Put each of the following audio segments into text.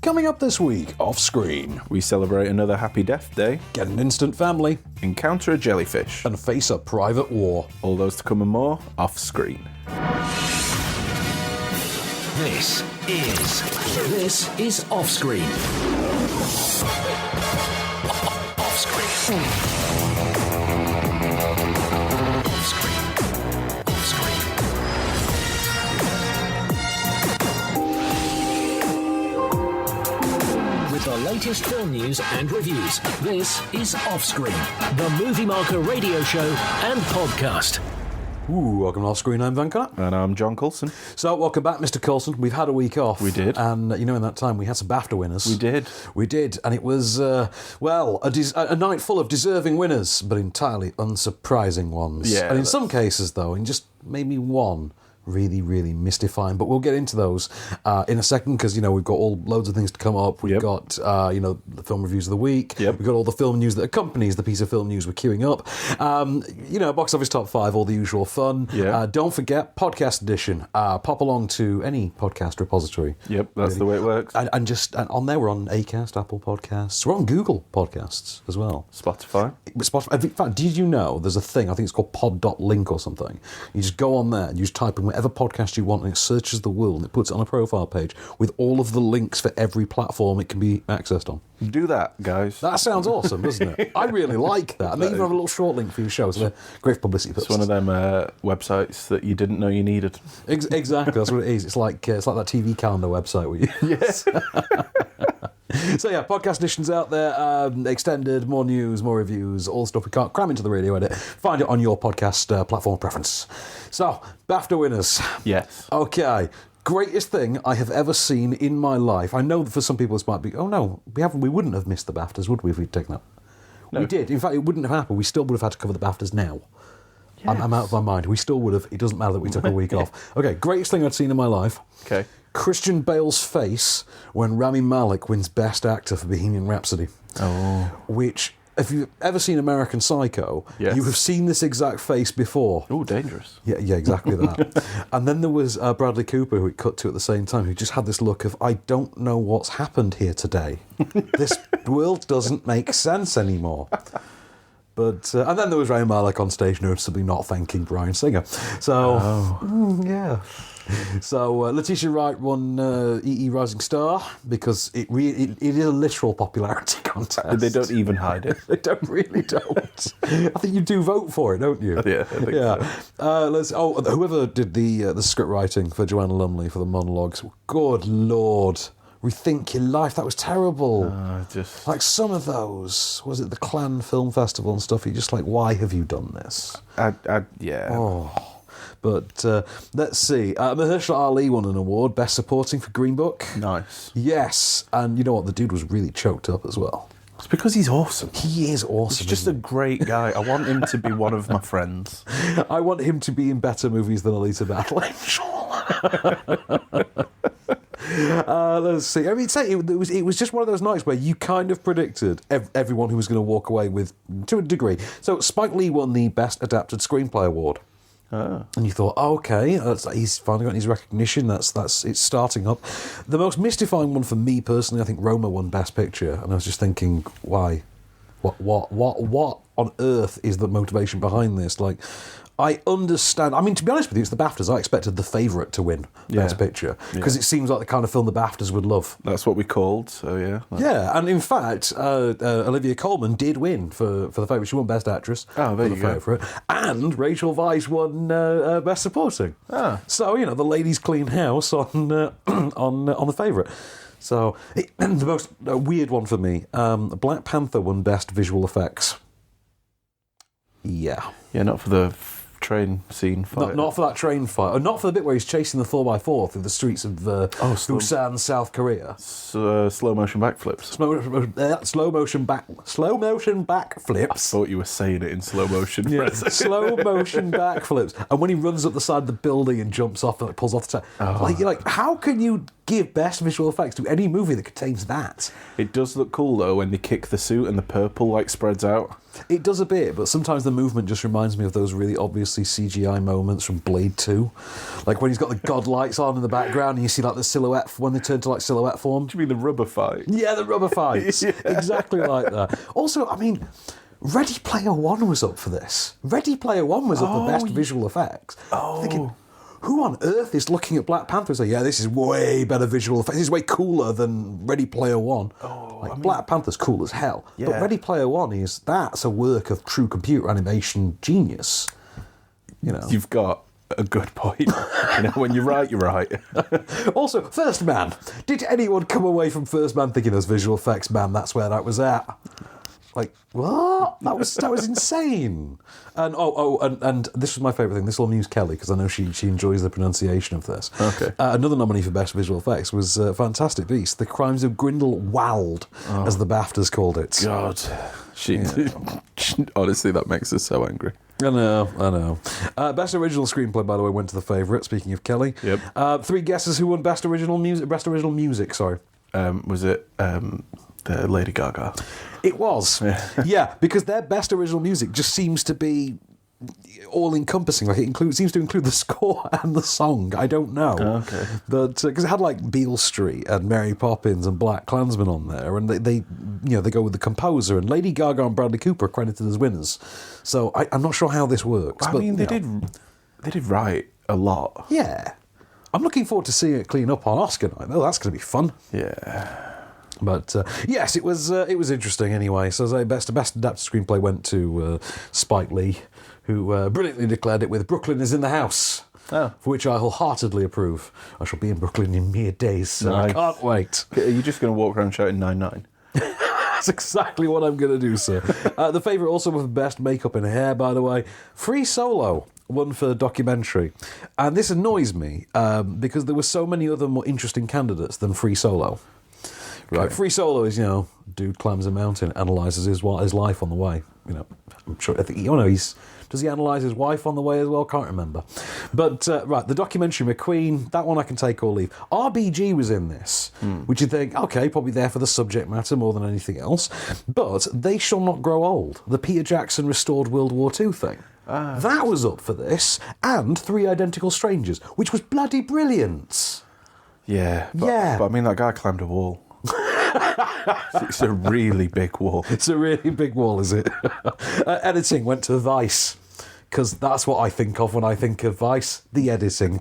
Coming up this week, off screen, we celebrate another Happy Death Day, get an instant family, encounter a jellyfish, and face a private war. All those to come and more off screen. This is Off Screen. Off Screen. Off Screen. Off Screen. With the latest film news and reviews, this is Off Screen, the Movie Marker radio show and podcast. Welcome to Off Screen, I'm Van Connor. And I'm John Coulson. So, welcome back, Mr. Coulson. We've had a week off. We did. And, in that time, we had some BAFTA winners. We did. And it was, a night full of deserving winners, but entirely unsurprising ones. Yeah. And in some cases, though, in just maybe one, really, really mystifying. But we'll get into those in a second because, we've got loads of things to come up. We've got, the film reviews of the week. Yep. We've got all the film news that accompanies the piece of film news we're queuing up. Box office top 5, all the usual fun. Yeah. Don't forget, podcast edition. Pop along to any podcast repository. Yep, that's the way it works. And on there, we're on Acast, Apple Podcasts. We're on Google Podcasts as well. Spotify. In fact, did you know there's a thing, I think it's called pod.link or something. You just go on there and you just type in whatever podcast you want and it searches the world and it puts it on a profile page with all of the links for every platform it can be accessed on. Do that, guys. That sounds awesome, doesn't it? I really like that. And they even have a little short link for your show, so they're great publicity purposes. It's one of them websites that you didn't know you needed. Exactly, that's what it is. It's like that TV calendar website we use. Yes. So yeah, podcast editions out there, extended, more news, more reviews, all the stuff we can't cram into the radio edit. Find it on your podcast platform of preference. So, BAFTA winners. Yes. Okay. Greatest thing I have ever seen in my life. I know that for some people this might be, oh no, we wouldn't have missed the BAFTAs, would we, if we'd taken that? No. We did. In fact, it wouldn't have happened. We still would have had to cover the BAFTAs now. Yes. I'm out of my mind. We still would have. It doesn't matter that we took a week off. Okay, greatest thing I'd seen in my life. Okay. Christian Bale's face when Rami Malek wins Best Actor for Bohemian Rhapsody. Oh. Which, if you've ever seen American Psycho, yes, you have seen this exact face before. Oh, dangerous. Yeah, exactly that. And then there was Bradley Cooper, who it cut to at the same time, who just had this look of, I don't know what's happened here today. This world doesn't make sense anymore. But and then there was Rami Malek on stage noticeably not thanking Bryan Singer. So, yeah. So Letitia Wright won EE Rising Star because it is a literal popularity contest. They don't even hide it. They really don't. I think you do vote for it, don't you? Yeah, I think so. Whoever did the script writing for Joanna Lumley for the monologues, good Lord. Rethink your life. That was terrible. Like some of those, was it the Clan Film Festival and stuff? You're just like, why have you done this? Yeah. Oh. But let's see. Mahershala Ali won an award, Best Supporting for Green Book. Nice. Yes. And you know what? The dude was really choked up as well. It's because he's awesome. He is awesome. He's just a great guy. I want him to be one of my friends. I want him to be in better movies than Alita Battle Angel. Let's see. I mean, it was just one of those nights where you kind of predicted everyone who was going to walk away with, to a degree. So Spike Lee won the Best Adapted Screenplay Award. Oh. And you thought, okay, he's finally got his recognition. That's it's starting up. The most mystifying one for me personally, I think Roma won Best Picture, and I was just thinking, why? What on earth is the motivation behind this? Like, I understand. I mean, to be honest with you, it's the BAFTAs. I expected The Favourite to win Best Picture because it seems like the kind of film the BAFTAs would love. That's what we called, so yeah. Yeah, and in fact, Olivia Colman did win for The Favourite. She won Best Actress for The Favourite. And Rachel Weisz won Best Supporting. Ah. So, the ladies clean house on The Favourite. So, the most weird one for me, Black Panther won Best Visual Effects. Yeah. Yeah, not for the train scene fight. Not for that train fight. Or not for the bit where he's chasing the 4x4 through the streets of Busan, South Korea. Slow motion backflips. Slow motion backflips. I thought you were saying it in slow motion. Yeah, slow motion backflips. And when he runs up the side of the building and jumps off and pulls off the top, you're like, how can you give best visual effects to any movie that contains that. It does look cool, though, when they kick the suit and the purple, like, spreads out. It does a bit, but sometimes the movement just reminds me of those really obviously CGI moments from Blade 2. Like when he's got the god lights on in the background and you see like the silhouette, when they turn to like silhouette form. Do you mean the rubber fight? Yeah, the rubber fights. Yeah. Exactly like that. Also, I mean, Ready Player One was up for this. Ready Player One was up for best visual effects. Oh. Thinking, who on earth is looking at Black Panther and saying, yeah, this is way better visual effects. This is way cooler than Ready Player One. Black Panther's cool as hell. Yeah. But Ready Player One that's a work of true computer animation genius. You know. You've got a good point. When you're right, you're right. Also, First Man. Did anyone come away from First Man thinking those visual effects, man, that's where that was at? Like, what? That was insane. And and this was my favourite thing. This will amuse Kelly because I know she enjoys the pronunciation of this. Okay. Another nominee for best visual effects was Fantastic Beasts: The Crimes of Grindelwald, as the BAFTAs called it. God, honestly, that makes us so angry. I know. Best original screenplay, by the way, went to The Favourite. Speaking of Kelly, Yep. 3 guesses who won best original music. Best original music, sorry. Was it the Lady Gaga? It was, yeah, because their best original music just seems to be all-encompassing. Like seems to include the score and the song. I don't know, Okay. but because it had like Beale Street and Mary Poppins and Black Klansman on there, and they go with the composer, and Lady Gaga and Bradley Cooper are credited as winners. So I'm not sure how this works. I mean, they did write a lot. Yeah, I'm looking forward to seeing it clean up on Oscar night. Oh, that's going to be fun. Yeah. But yes, it was interesting anyway. So as best adapted screenplay went to Spike Lee, who brilliantly declared it with "Brooklyn is in the house," for which I wholeheartedly approve. I shall be in Brooklyn in mere days, so Nice. I can't wait. Are you just going to walk around shouting 9-9? That's exactly what I'm going to do, sir. The favourite also for best makeup and hair, by the way, Free Solo won for documentary, and this annoys me because there were so many other more interesting candidates than Free Solo. Right, Okay. Free Solo is, dude climbs a mountain, analyses his life on the way. I'm sure. I think does he analyse his wife on the way as well? Can't remember. But right, the documentary McQueen, that one I can take or leave. RBG was in this, which you think, okay, probably there for the subject matter more than anything else. But They Shall Not Grow Old, the Peter Jackson restored World War II thing. That was up for this, and 3 Identical Strangers, which was bloody brilliant. Yeah. Yeah. But I mean, that guy climbed a wall. It's a really big wall. It's a really big wall, is it? Editing went to Vice, because that's what I think of when I think of Vice, the editing.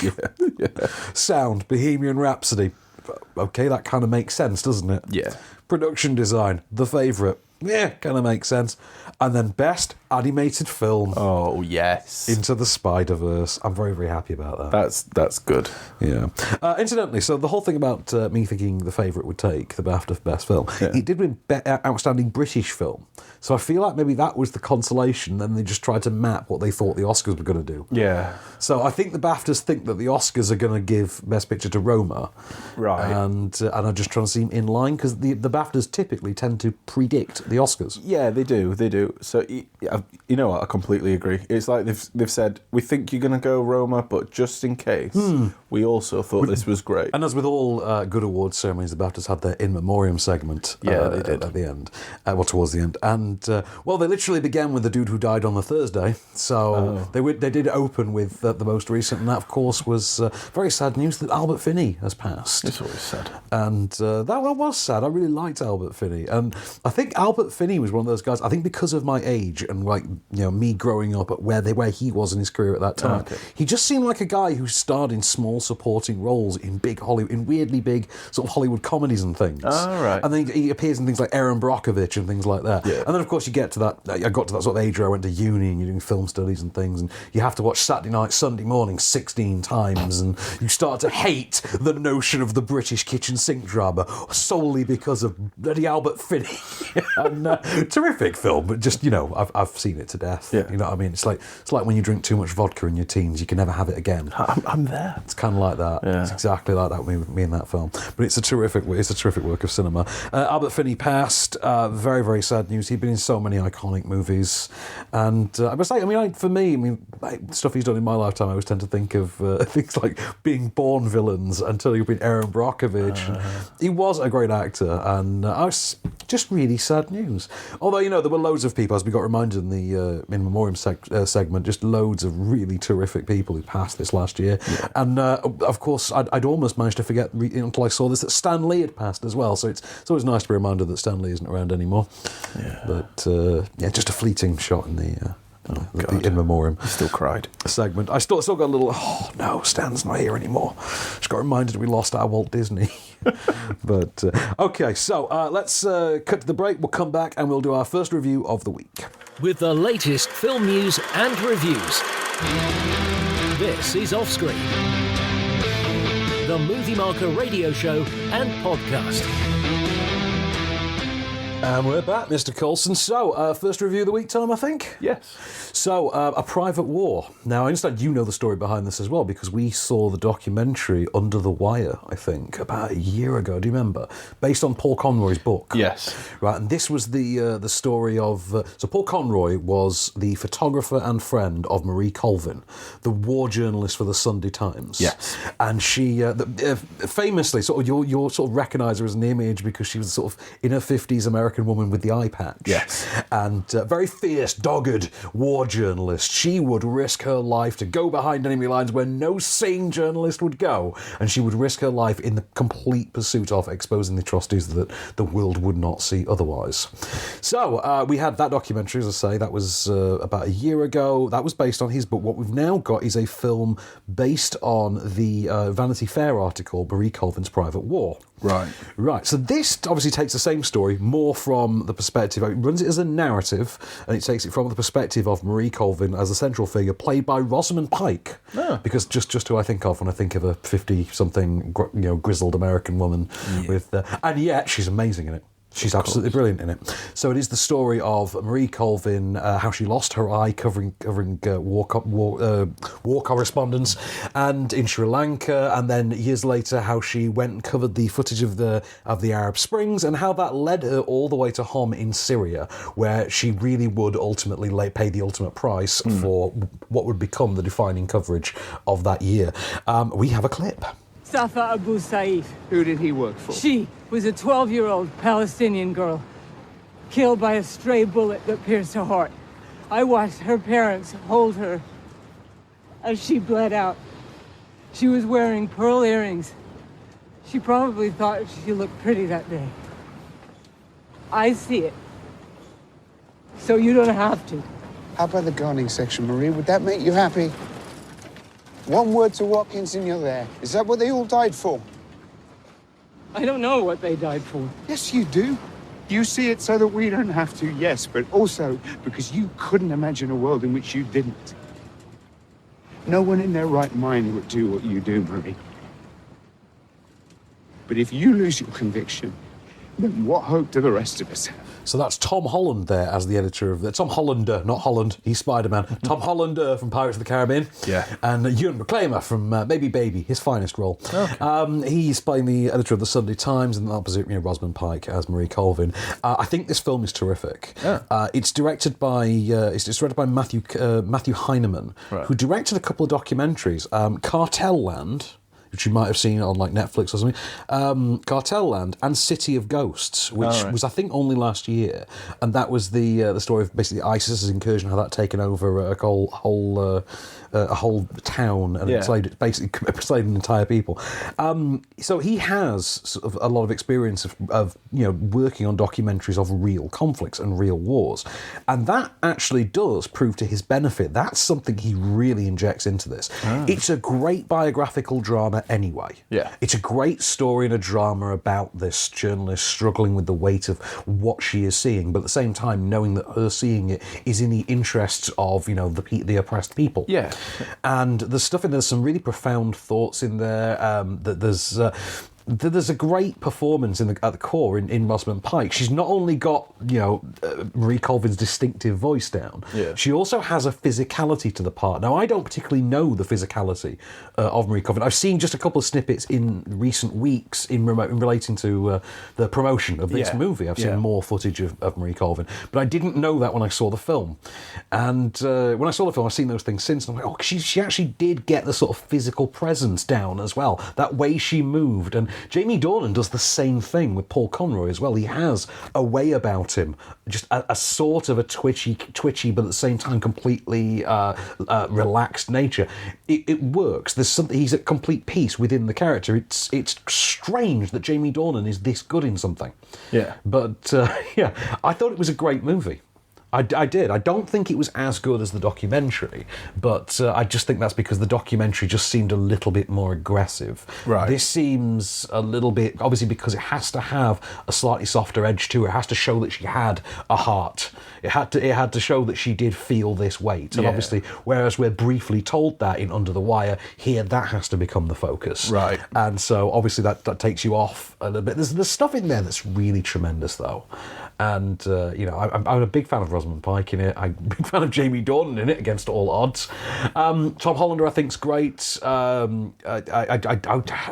Yeah. Sound, Bohemian Rhapsody. Okay, that kind of makes sense, doesn't it? Yeah. Production design, The Favourite. Yeah, kind of makes sense. And then best animated film, Oh, yes. Into the Spider-Verse. I'm very, very happy about that. That's good. Yeah. Incidentally, so the whole thing about me thinking The Favourite would take the BAFTA for Best Film, it did win Outstanding British Film. So I feel like maybe that was the consolation, then they just tried to map what they thought the Oscars were going to do. Yeah. So I think the BAFTAs think that the Oscars are going to give Best Picture to Roma. Right. And are just trying to seem in line, because the BAFTAs typically tend to predict the Oscars. Yeah, they do. So, you know what? I completely agree. It's like they've said, we think you're going to go Roma, but just in case, we also thought this was great. And as with all good awards ceremonies, the BAFTAs had their in memoriam segment they did. at the end, towards the end. And, they literally began with the dude who died on the Thursday. So they did open with the most recent, and that, of course, was very sad news that Albert Finney has passed. It's always sad. And that one was sad. I really liked Albert Finney. And I think Albert Finney was one of those guys, I think because of my age and me growing up at where he was in his career at that time, he just seemed like a guy who starred in small supporting roles in weirdly big sort of Hollywood comedies and things. Oh, right. And then he appears in things like Erin Brockovich and things like that. Yeah. And then, of course, you get to that, I got to that sort of age where I went to uni and you're doing film studies and things, and you have to watch Saturday Night, Sunday Morning 16 times, and you start to hate the notion of the British kitchen sink drama solely because of bloody Albert Finney. And terrific film, but just, I've seen it to death. Yeah. You know what I mean? It's like when you drink too much vodka in your teens, you can never have it again. I'm there. It's kind of like that. Yeah. It's exactly like that with me in that film. But it's a terrific work of cinema. Albert Finney passed. Very, very sad news. He'd been in so many iconic movies. And I must say, for me, stuff he's done in my lifetime, I always tend to think of things like being Bourne villains until you've been Aaron Brockovich. He was a great actor, and I was just really sad news. Although, there were loads of people, as we got reminded in the In Memoriam segment, just loads of really terrific people who passed this last year. Yeah. And, of course, I'd almost managed to forget until I saw this that Stan Lee had passed as well. So it's always nice to be reminded that Stan Lee isn't around anymore. Yeah. But, just a fleeting shot in the In Memoriam. I still cried. Segment. I still got a little, oh no, Stan's not here anymore. Just got reminded we lost our Walt Disney. But, okay, so let's cut to the break. We'll come back and we'll do our first review of the week. With the latest film news and reviews. This is Offscreen, the Movie Marker radio show and podcast. And we're back, Mr. Coulson. So, first review of the week, Tom, I think? Yes. So, A Private War. Now, I understand you know the story behind this as well, because we saw the documentary Under the Wire, I think, about a year ago. Do you remember? Based on Paul Conroy's book. Yes. Right, and this was the story of... so Paul Conroy was the photographer and friend of Marie Colvin, the war journalist for the Sunday Times. Yes. And she famously, sort of, you'll sort of recognise her as an image because she was sort of in her 50s American woman with the eye patch. Yes. And very fierce, dogged war journalist. She would risk her life to go behind enemy lines where no sane journalist would go. And she would risk her life in the complete pursuit of exposing the atrocities that the world would not see otherwise. So we had that documentary, as I say, that was about a year ago. That was based on his book. What we've now got is a film based on the Vanity Fair article, Marie Colvin's Private War. Right. So this obviously takes the same story, more from the perspective, it runs it as a narrative, and it takes it from the perspective of Marie Colvin as a central figure, played by Rosamund Pike. Oh. Because just who I think of when I think of a 50-something, grizzled American woman with, and yet she's amazing in it. She's absolutely brilliant in it. So it is the story of Marie Colvin, how she lost her eye covering war correspondence, and in Sri Lanka, and then years later how she went and covered the footage of the Arab Springs, and how that led her all the way to Homs in Syria, where she really would ultimately pay the ultimate price for what would become the defining coverage of that year. We have a clip. Safa Abu Saif. Who did he work for? She was a 12-year-old Palestinian girl, killed by a stray bullet that pierced her heart. I watched her parents hold her as she bled out. She was wearing pearl earrings. She probably thought she looked pretty that day. I see it. So you don't have to. How about the gardening section, Marie? Would that make you happy? One word to Watkins and you're there. Is that what they all died for? I don't know what they died for. Yes, you do. You see it so that we don't have to, yes, but also because you couldn't imagine a world in which you didn't. No one in their right mind would do what you do, Marie. But if you lose your conviction, then what hope do the rest of us have? So that's Tom Holland there as the editor of... Tom Hollander, not Holland, he's Spider-Man. Tom Hollander from Pirates of the Caribbean. Yeah. And Ewan McClamer from Maybe Baby, his finest role. Okay. He's playing the editor of the Sunday Times, and opposite, Rosamund Pike as Marie Colvin. I think this film is terrific. Yeah. It's directed by Matthew Heineman, right, who directed a couple of documentaries. Cartel Land, which you might have seen on like Netflix or something, Cartel Land, and City of Ghosts, which was I think only last year, and that was the story of basically ISIS's incursion, how that taken over a whole town and enslaved an entire people. So he has sort of a lot of experience of working on documentaries of real conflicts and real wars, and that actually does prove to his benefit. That's something he really injects into this. It's a great biographical drama anyway. Yeah, it's a great story and a drama about this journalist struggling with the weight of what she is seeing, but at the same time knowing that her seeing it is in the interests of the oppressed people. Yeah. And there's stuff in there's some really profound thoughts in there. That there's there's a great performance at the core in Rosamund Pike. She's not only got, Marie Colvin's distinctive voice down, she also has a physicality to the part. Now, I don't particularly know the physicality of Marie Colvin. I've seen just a couple of snippets in recent weeks in relating to the promotion of this movie. I've seen more footage of Marie Colvin, but I didn't know that when I saw the film. And when I saw the film, I've seen those things since, and I'm like, oh, she actually did get the sort of physical presence down as well. That way she moved. And Jamie Dornan does the same thing with Paul Conroy as well. He has a way about him, just a sort of a twitchy, but at the same time completely relaxed nature. It works. There's something. He's at complete peace within the character. It's strange that Jamie Dornan is this good in something. Yeah. But I thought it was a great movie. I did. I don't think it was as good as the documentary, but I just think that's because the documentary just seemed a little bit more aggressive. Right. This seems a little bit, obviously because it has to have a slightly softer edge to it. It has to show that she had a heart. It had to show that she did feel this weight. And obviously, whereas we're briefly told that in Under the Wire, here that has to become the focus. Right. And so obviously that takes you off a little bit. There's stuff in there that's really tremendous though. And, I'm a big fan of Rosamund Pike in it. I'm a big fan of Jamie Dornan in it, against all odds. Tom Hollander, I think, is great. I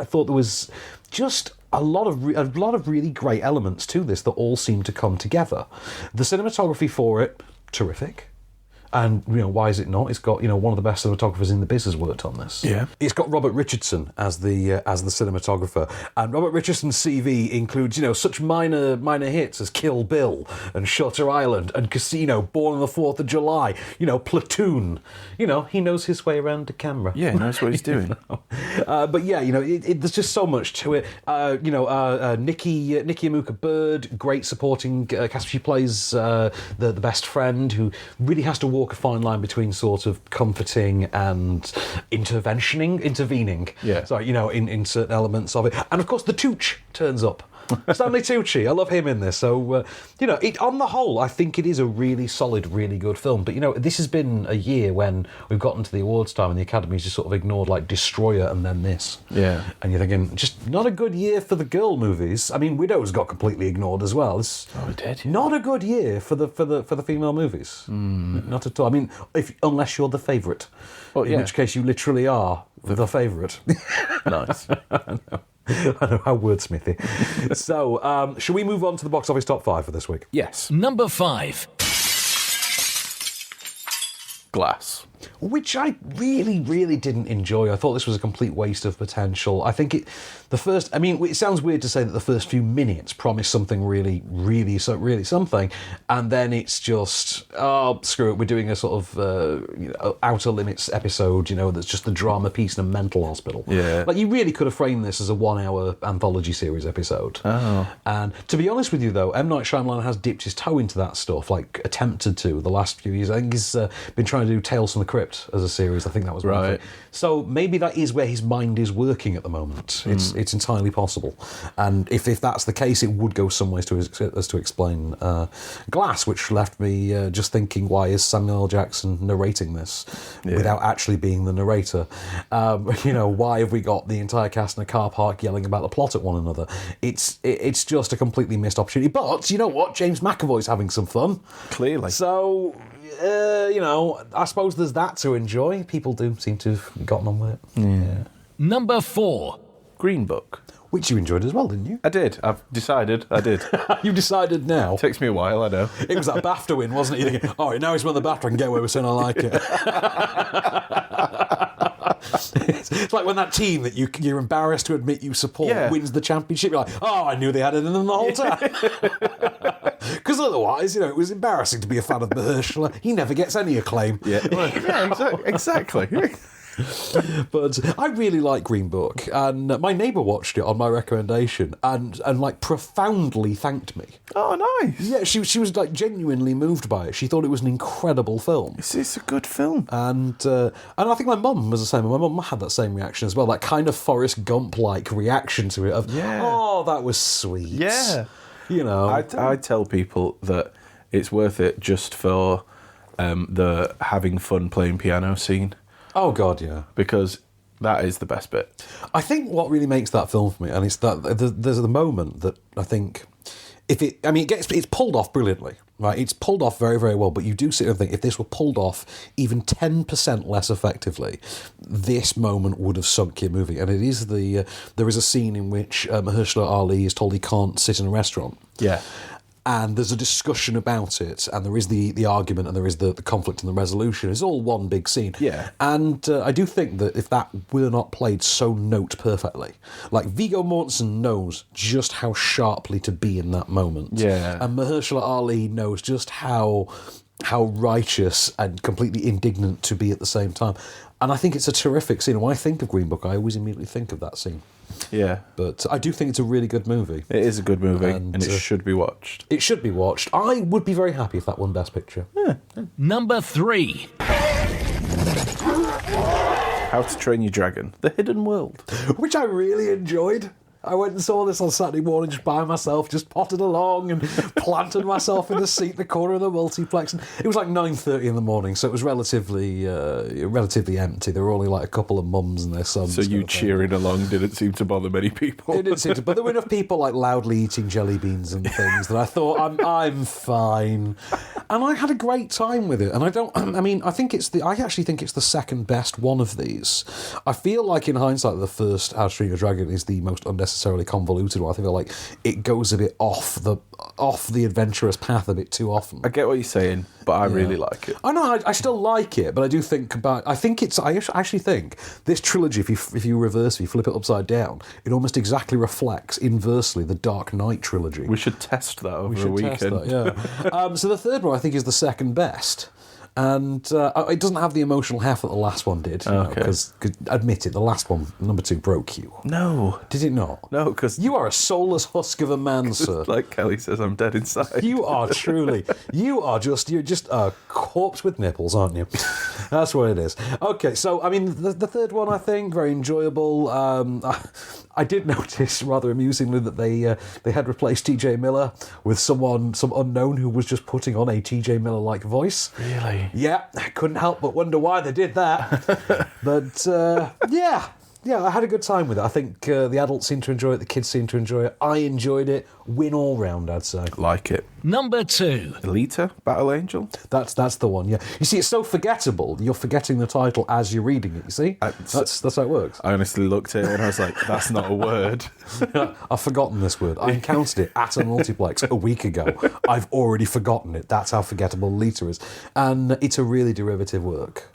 thought there was just a lot of really great elements to this that all seem to come together. The cinematography for it, terrific. And, why is it not? It's got, one of the best cinematographers in the biz has worked on this. Yeah. It's got Robert Richardson as the cinematographer. And Robert Richardson's CV includes, such minor hits as Kill Bill and Shutter Island and Casino, Born on the 4th of July, Platoon. He knows his way around the camera. Yeah, he knows what he's doing. But yeah, there's just so much to it. Nikki Amuka Bird, great supporting cast. She plays the best friend who really has to walk a fine line between sort of comforting and intervening. Yeah. So, in certain elements of it. And of course, the Tooch turns up. Stanley Tucci, I love him in this. So, on the whole, I think it is a really solid, really good film. But, this has been a year when we've gotten to the awards time and the Academy's just sort of ignored, like, Destroyer and then this. Yeah. And you're thinking, just not a good year for the girl movies. I mean, Widow's got completely ignored as well. It did. Not a good year for the female movies. Not at all. I mean, unless you're the favourite. Well, in which case you literally are the favourite. Nice. I know, how wordsmithy. So, shall we move on to the box office top 5 for this week? Yes. Number 5. Glass. Which I really, really didn't enjoy. I thought this was a complete waste of potential. I think it sounds weird to say that the first few minutes promise something really, really, really something, and then it's just, oh, screw it, we're doing a sort of Outer Limits episode, that's just the drama piece in a mental hospital. Yeah. Like, you really could have framed this as a 1-hour anthology series episode. Oh. And to be honest with you, though, M. Night Shyamalan has dipped his toe into that stuff, like attempted to the last few years. I think he's been trying to do Tales from the Crypt as a series. I think that was one right. of them. So maybe that is where his mind is working at the moment. It's entirely possible. And if that's the case, it would go some ways to explain Glass, which left me just thinking, why is Samuel L. Jackson narrating this without actually being the narrator? Why have we got the entire cast in a car park yelling about the plot at one another? It's just a completely missed opportunity. But you know what? James McAvoy's having some fun. Clearly. So, I suppose there's that to enjoy. People do seem to have gotten on with it. Yeah. Number 4. Green Book. Which you enjoyed as well, didn't you? I did. I've decided. I did. You decided now. Takes me a while, I know. It was that BAFTA win, wasn't it? You're thinking, all right, now he's won the BAFTA, I can get away with saying I like it. It's like when that team that you're embarrassed to admit you support wins the championship. You're like, oh, I knew they had it in them the whole time. Because otherwise, it was embarrassing to be a fan of Mahershala. He never gets any acclaim. Yeah, exactly. But I really like Green Book, and my neighbour watched it on my recommendation and like profoundly thanked me. Oh, nice. Yeah, she was like genuinely moved by it. She thought it was an incredible film. It's a good film. And I think my mum was the same. My mum had that same reaction as well, that kind of Forrest Gump-like reaction to it of, oh, that was sweet. Yeah. I tell people that it's worth it just for the having fun playing piano scene. Oh, God, yeah. Because That is the best bit. I think what really makes that film for me, and it's that there's the moment that I think it's pulled off brilliantly, right? It's pulled off very, very well, but you do sit and think if this were pulled off even 10% less effectively, this moment would have sunk your movie. And it is there is a scene in which Mahershala Ali is told he can't sit in a restaurant. Yeah. And there's a discussion about it, and there is the argument, and there is the conflict and the resolution. It's all one big scene. Yeah. And I do think that if that were not played so note perfectly, like Viggo Mortensen knows just how sharply to be in that moment. Yeah. And Mahershala Ali knows just how righteous and completely indignant to be at the same time. And I think it's a terrific scene. When I think of Green Book, I always immediately think of that scene. Yeah. But I do think it's a really good movie. It is a good movie, and it should be watched. It should be watched. I would be very happy if that won Best Picture. Yeah. Number 3. How to Train Your Dragon: The Hidden World. Which I really enjoyed. I went and saw this on Saturday morning just by myself, just potted along and planted myself in the seat in the corner of the multiplex. And it was like 9:30 in the morning, so it was relatively empty. There were only like a couple of mums and their sons. So you cheering along didn't seem to bother many people. It didn't seem to, but there were enough people like loudly eating jelly beans and things that I thought I'm fine, and I had a great time with it. And I actually think it's the second best one of these. I feel like in hindsight, the first How to Train Your Dragon is the most unnecessarily convoluted one. I feel like it goes a bit off the adventurous path a bit too often. I get what you're saying, but I really like it. I know, I still like it, but I do think I actually think this trilogy, if you flip it upside down, it almost exactly reflects inversely the Dark Knight trilogy. We should test that over a weekend. Test that, yeah. So the third one I think is the second best. And it doesn't have the emotional heft that the last one did. Because, admit it, the last one, number 2, broke you. No. Did it not? No, because... You are a soulless husk of a man, sir. Like Kelly says, I'm dead inside. You are truly. You're just a corpse with nipples, aren't you? That's what it is. Okay, so, I mean, the third one, I think, very enjoyable. I did notice, rather amusingly, that they had replaced TJ Miller with some unknown who was just putting on a TJ Miller-like voice. Really? Yeah, I couldn't help but wonder why they did that. But, yeah, I had a good time with it. I think the adults seem to enjoy it, the kids seem to enjoy it. I enjoyed it. Win all round, I'd say. Like it. Number 2. Alita, Battle Angel. That's the one, yeah. You see, it's so forgettable. You're forgetting the title as you're reading it, you see? That's how it works. I honestly looked at it and I was like, that's not a word. I've forgotten this word. I encountered it at a multiplex a week ago. I've already forgotten it. That's how forgettable Alita is. And it's a really derivative work.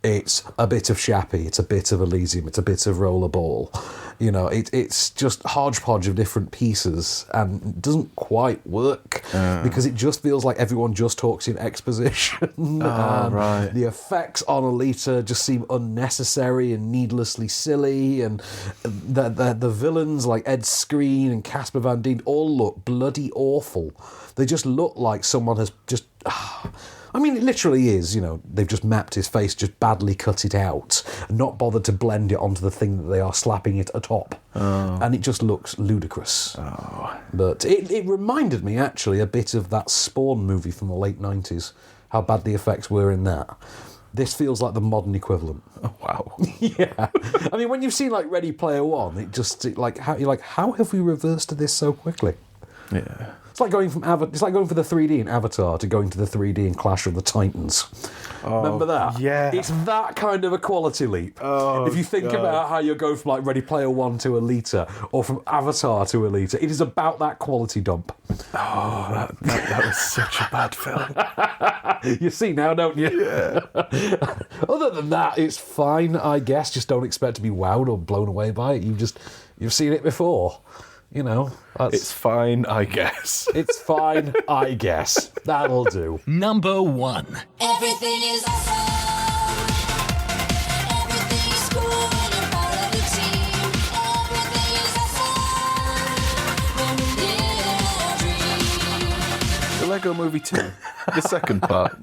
It's a bit of Shappy, it's a bit of Elysium, it's a bit of Rollerball. You know, it's just hodgepodge of different pieces, and it doesn't quite work because it just feels like everyone just talks in exposition. Right. The effects on Alita just seem unnecessary and needlessly silly, and the villains like Ed Skrein and Casper Van Dien all look bloody awful. They just look like someone has just... I mean, it literally is, you know, they've just mapped his face, just badly cut it out, and not bothered to blend it onto the thing that they are slapping it atop. And it just looks ludicrous. But it reminded me, actually, a bit of that Spawn movie from the late 90s, how bad the effects were in that. This feels like the modern equivalent. Oh, wow. Yeah. I mean, when you've seen, like, Ready Player One, how have we reversed this so quickly? Yeah. It's like going for the 3D in Avatar to going to the 3D in Clash of the Titans. Remember that? Yeah. It's that kind of a quality leap. If you think about how you're going from like Ready Player One to Alita, or from Avatar to Alita, it is about that quality dump. Oh, that was such a bad film. You see now, don't you? Yeah. Other than that, it's fine, I guess. Just don't expect to be wowed or blown away by it. You've seen it before. You know, it's fine, I guess. It's fine, I guess. That'll do. Number 1. Everything is awesome. Everything is cool when you're part of the team. Everything is awesome when we live our dream. The Lego Movie 2, the second part.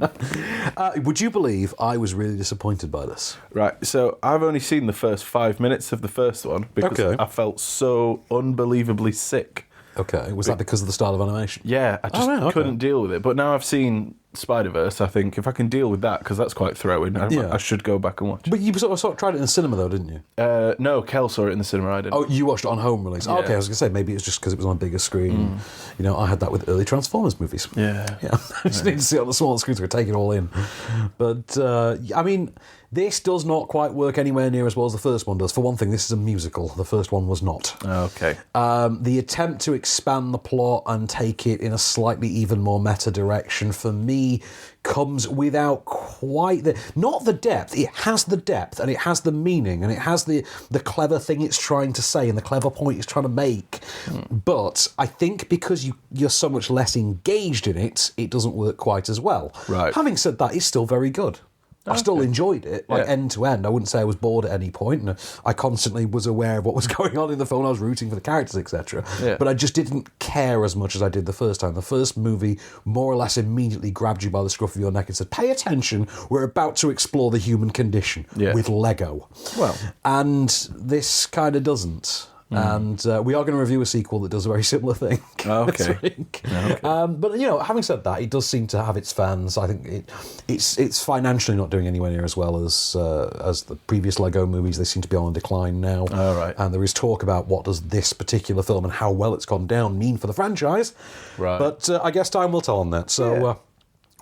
Would you believe I was really disappointed by this? Right, so I've only seen the first 5 minutes of the first one because I felt so unbelievably sick. Okay, was that because of the style of animation? Yeah, I just couldn't deal with it. But now I've seen Spider-Verse, I think if I can deal with that, because that's quite throwing, I should go back and watch it. But you sort of tried it in the cinema, though, didn't you? No, Kel saw it in the cinema, I didn't. Oh, you watched it on home release. Oh, okay, I was going to say, maybe it's just because it was on a bigger screen. You know, I had that with early Transformers movies. Yeah. I just need to see it on the smaller screen so I can take it all in. But, I mean, this does not quite work anywhere near as well as the first one does. For one thing, this is a musical. The first one was not. Okay. The attempt to expand the plot and take it in a slightly even more meta direction, for me, comes without quite not the depth. It has the depth and it has the meaning and it has the clever thing it's trying to say and the clever point it's trying to make. But I think because you're so much less engaged in it, it doesn't work quite as well. Right. Having said that, it's still very good. I still enjoyed it, end to end. I wouldn't say I was bored at any point, and I constantly was aware of what was going on in the film. I was rooting for the characters, etc. Yeah. But I just didn't care as much as I did the first time. The first movie more or less immediately grabbed you by the scruff of your neck and said, "Pay attention, we're about to explore the human condition with Lego." Well, and this kind of doesn't. And we are going to review a sequel that does a very similar thing. Okay. this week. But, you know, having said that, it does seem to have its fans. I think it's financially not doing anywhere near as well as the previous Lego movies. They seem to be on a decline now. Oh, right. And there is talk about what does this particular film and how well it's gone down mean for the franchise. Right. But I guess time will tell on that. So,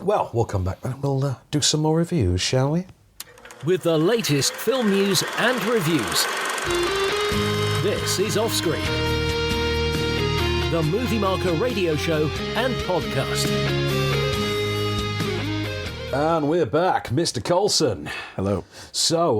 well, we'll come back and we'll do some more reviews, shall we? With the latest film news and reviews. This is Offscreen, the Movie Marker radio show and podcast. And we're back, Mr. Coulson. hello. So,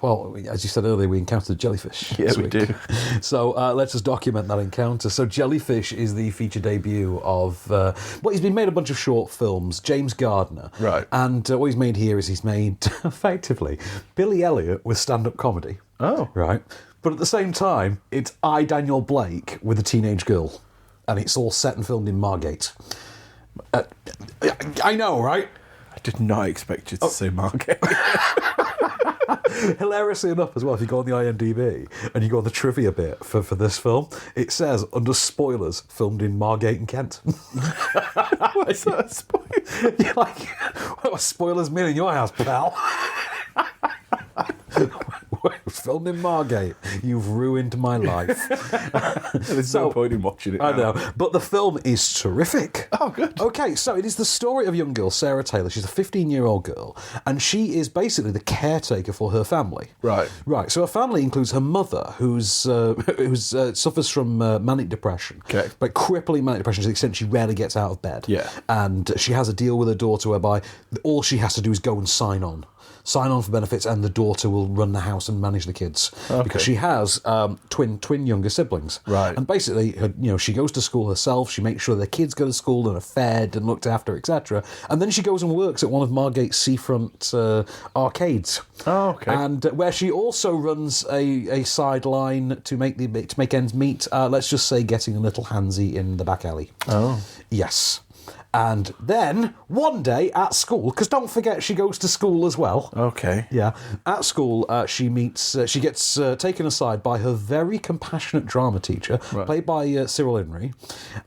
well, as you said earlier, we encountered Jellyfish. Yeah, this we week. do. So let's just document that encounter. So Jellyfish is the feature debut of, well, he's been made a bunch of short films, James Gardner. Right. And what he's made here is he's made, effectively, Billy Elliot with stand-up comedy. Oh. Right. But at the same time, it's I, Daniel Blake, with a teenage girl. And it's all set and filmed in Margate. I know, right? I did not expect you to say Margate. Hilariously enough as well, if you go on the IMDb and you go on the trivia bit for this film, it says, under spoilers, filmed in Margate and Kent. What's that, a spoiler? You're like, what spoilers mean in your house, pal? Filmed in Margate. You've ruined my life. There's no point in watching it now. I know. But the film is terrific. Oh, good. Okay, so it is the story of a young girl, Sarah Taylor. She's a 15-year-old girl, and she is basically the caretaker for her family. Right. Right. So her family includes her mother, who suffers from manic depression. Okay. But crippling manic depression to the extent she rarely gets out of bed. Yeah. And she has a deal with her daughter whereby all she has to do is go and sign on for benefits, and the daughter will run the house and manage the kids. Okay. Because she has twin younger siblings. Right. And basically, she goes to school herself. She makes sure the kids go to school and are fed and looked after, etc. And then she goes and works at one of Margate's seafront arcades. Oh, okay. And where she also runs a sideline to make ends meet. Let's just say getting a little handsy in the back alley. Oh. Yes. And then, one day at school, because don't forget she goes to school as well. Okay. Yeah. At school, she gets taken aside by her very compassionate drama teacher, played by Cyril Inry,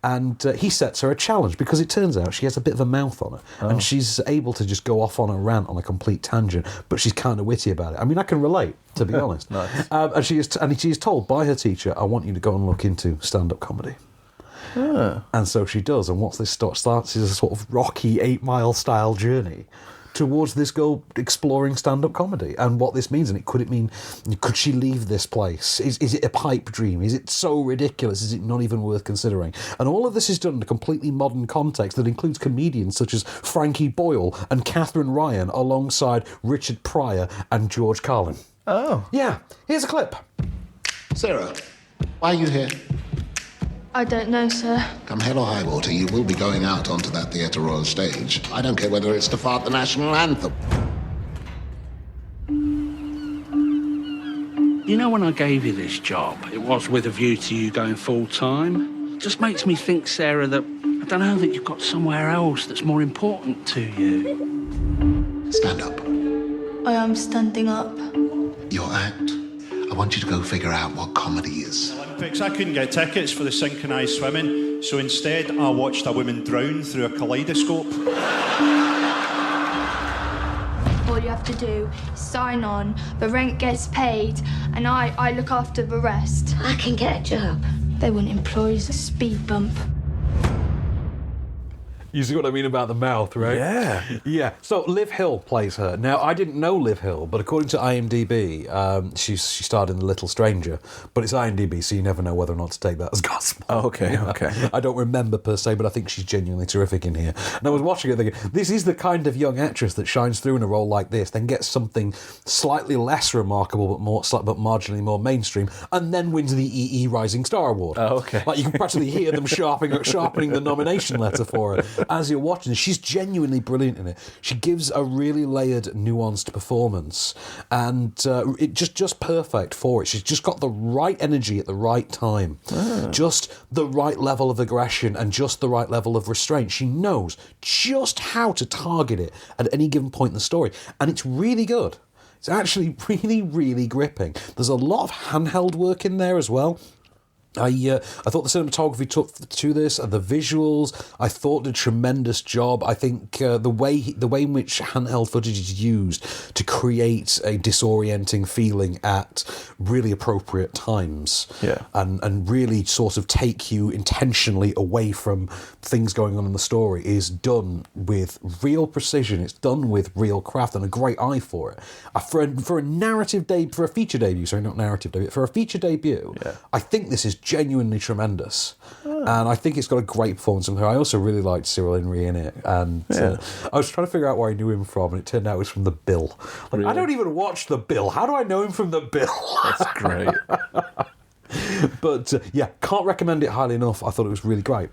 and he sets her a challenge because it turns out she has a bit of a mouth on her, and she's able to just go off on a rant on a complete tangent, but she's kind of witty about it. I mean, I can relate, to be honest. Nice. And she is told by her teacher, "I want you to go and look into stand-up comedy." And so she does, and once this starts is a sort of Rocky 8 Mile style journey towards this girl exploring stand-up comedy and what this means. And could she leave this place? Is it a pipe dream? Is it so ridiculous? Is it not even worth considering? And all of this is done in a completely modern context that includes comedians such as Frankie Boyle and Catherine Ryan alongside Richard Pryor and George Carlin. Oh. Yeah, here's a clip. Sarah, why are you here? I don't know, sir. Come hell or high water, you will be going out onto that Theatre Royal stage. I don't care whether it's to fart the national anthem. You know, when I gave you this job, it was with a view to you going full-time. It just makes me think, Sarah, that, I don't know, that you've got somewhere else that's more important to you. Stand up. I am standing up. Your act. I want you to go figure out what comedy is. Olympics, I couldn't get tickets for the synchronised swimming, so instead I watched a woman drown through a kaleidoscope. All you have to do is sign on, the rent gets paid, and I look after the rest. I can get a job. They want employees a speed bump. You see what I mean about the mouth, right? Yeah. Yeah. So Liv Hill plays her. Now, I didn't know Liv Hill, but according to IMDb, she starred in The Little Stranger. But it's IMDb, so you never know whether or not to take that as gospel. Oh, okay, okay. I don't remember per se, but I think she's genuinely terrific in here. And I was watching it thinking, this is the kind of young actress that shines through in a role like this, then gets something slightly less remarkable but marginally more mainstream, and then wins the EE Rising Star Award. Oh, okay. Like, you can practically hear them sharpening the nomination letter for her as you're watching this. She's genuinely brilliant in it. She gives a really layered, nuanced performance, and it just perfect for it. She's just got the right energy at the right time, just the right level of aggression and just the right level of restraint. She knows just how to target it at any given point in the story, and it's really good. It's actually really, really gripping. There's a lot of handheld work in there as well. I thought the cinematography took to this, and the visuals, I thought did a tremendous job. I think the way in which handheld footage is used to create a disorienting feeling at really appropriate times, and really sort of take you intentionally away from things going on in the story is done with real precision. It's done with real craft and a great eye for it. For a narrative for a feature debut, sorry, not narrative debut, for a feature debut, I think this is genuinely tremendous, and I think it's got a great performance from her. I also really liked Cyril Henry in it, and I was trying to figure out where I knew him from, and it turned out it was from The Bill. Like, really? I don't even watch The Bill. How do I know him from The Bill? That's great. But yeah, can't recommend it highly enough. I thought it was really great.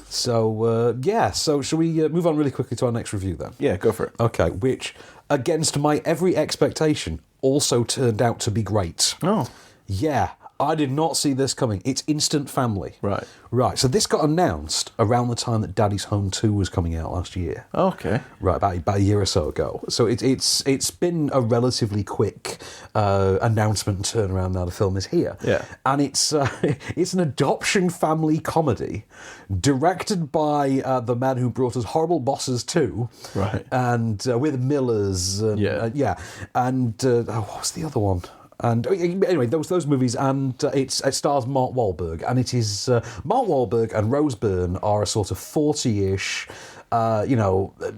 So shall we move on really quickly to our next review then? Yeah, go for it. Okay, which, against my every expectation, also turned out to be great. Oh. Yeah, I did not see this coming. It's Instant Family. Right. Right, so this got announced around the time that Daddy's Home 2 was coming out last year. Okay. Right, about a year or so ago. So it's been a relatively quick announcement and turnaround now the film is here. Yeah. And it's an adoption family comedy directed by the man who brought us Horrible Bosses 2. Right. And with Millers. And, and what was the other one? And anyway, those movies, and it stars Mark Wahlberg, and it is Mark Wahlberg and Rose Byrne are a sort of 40-ish,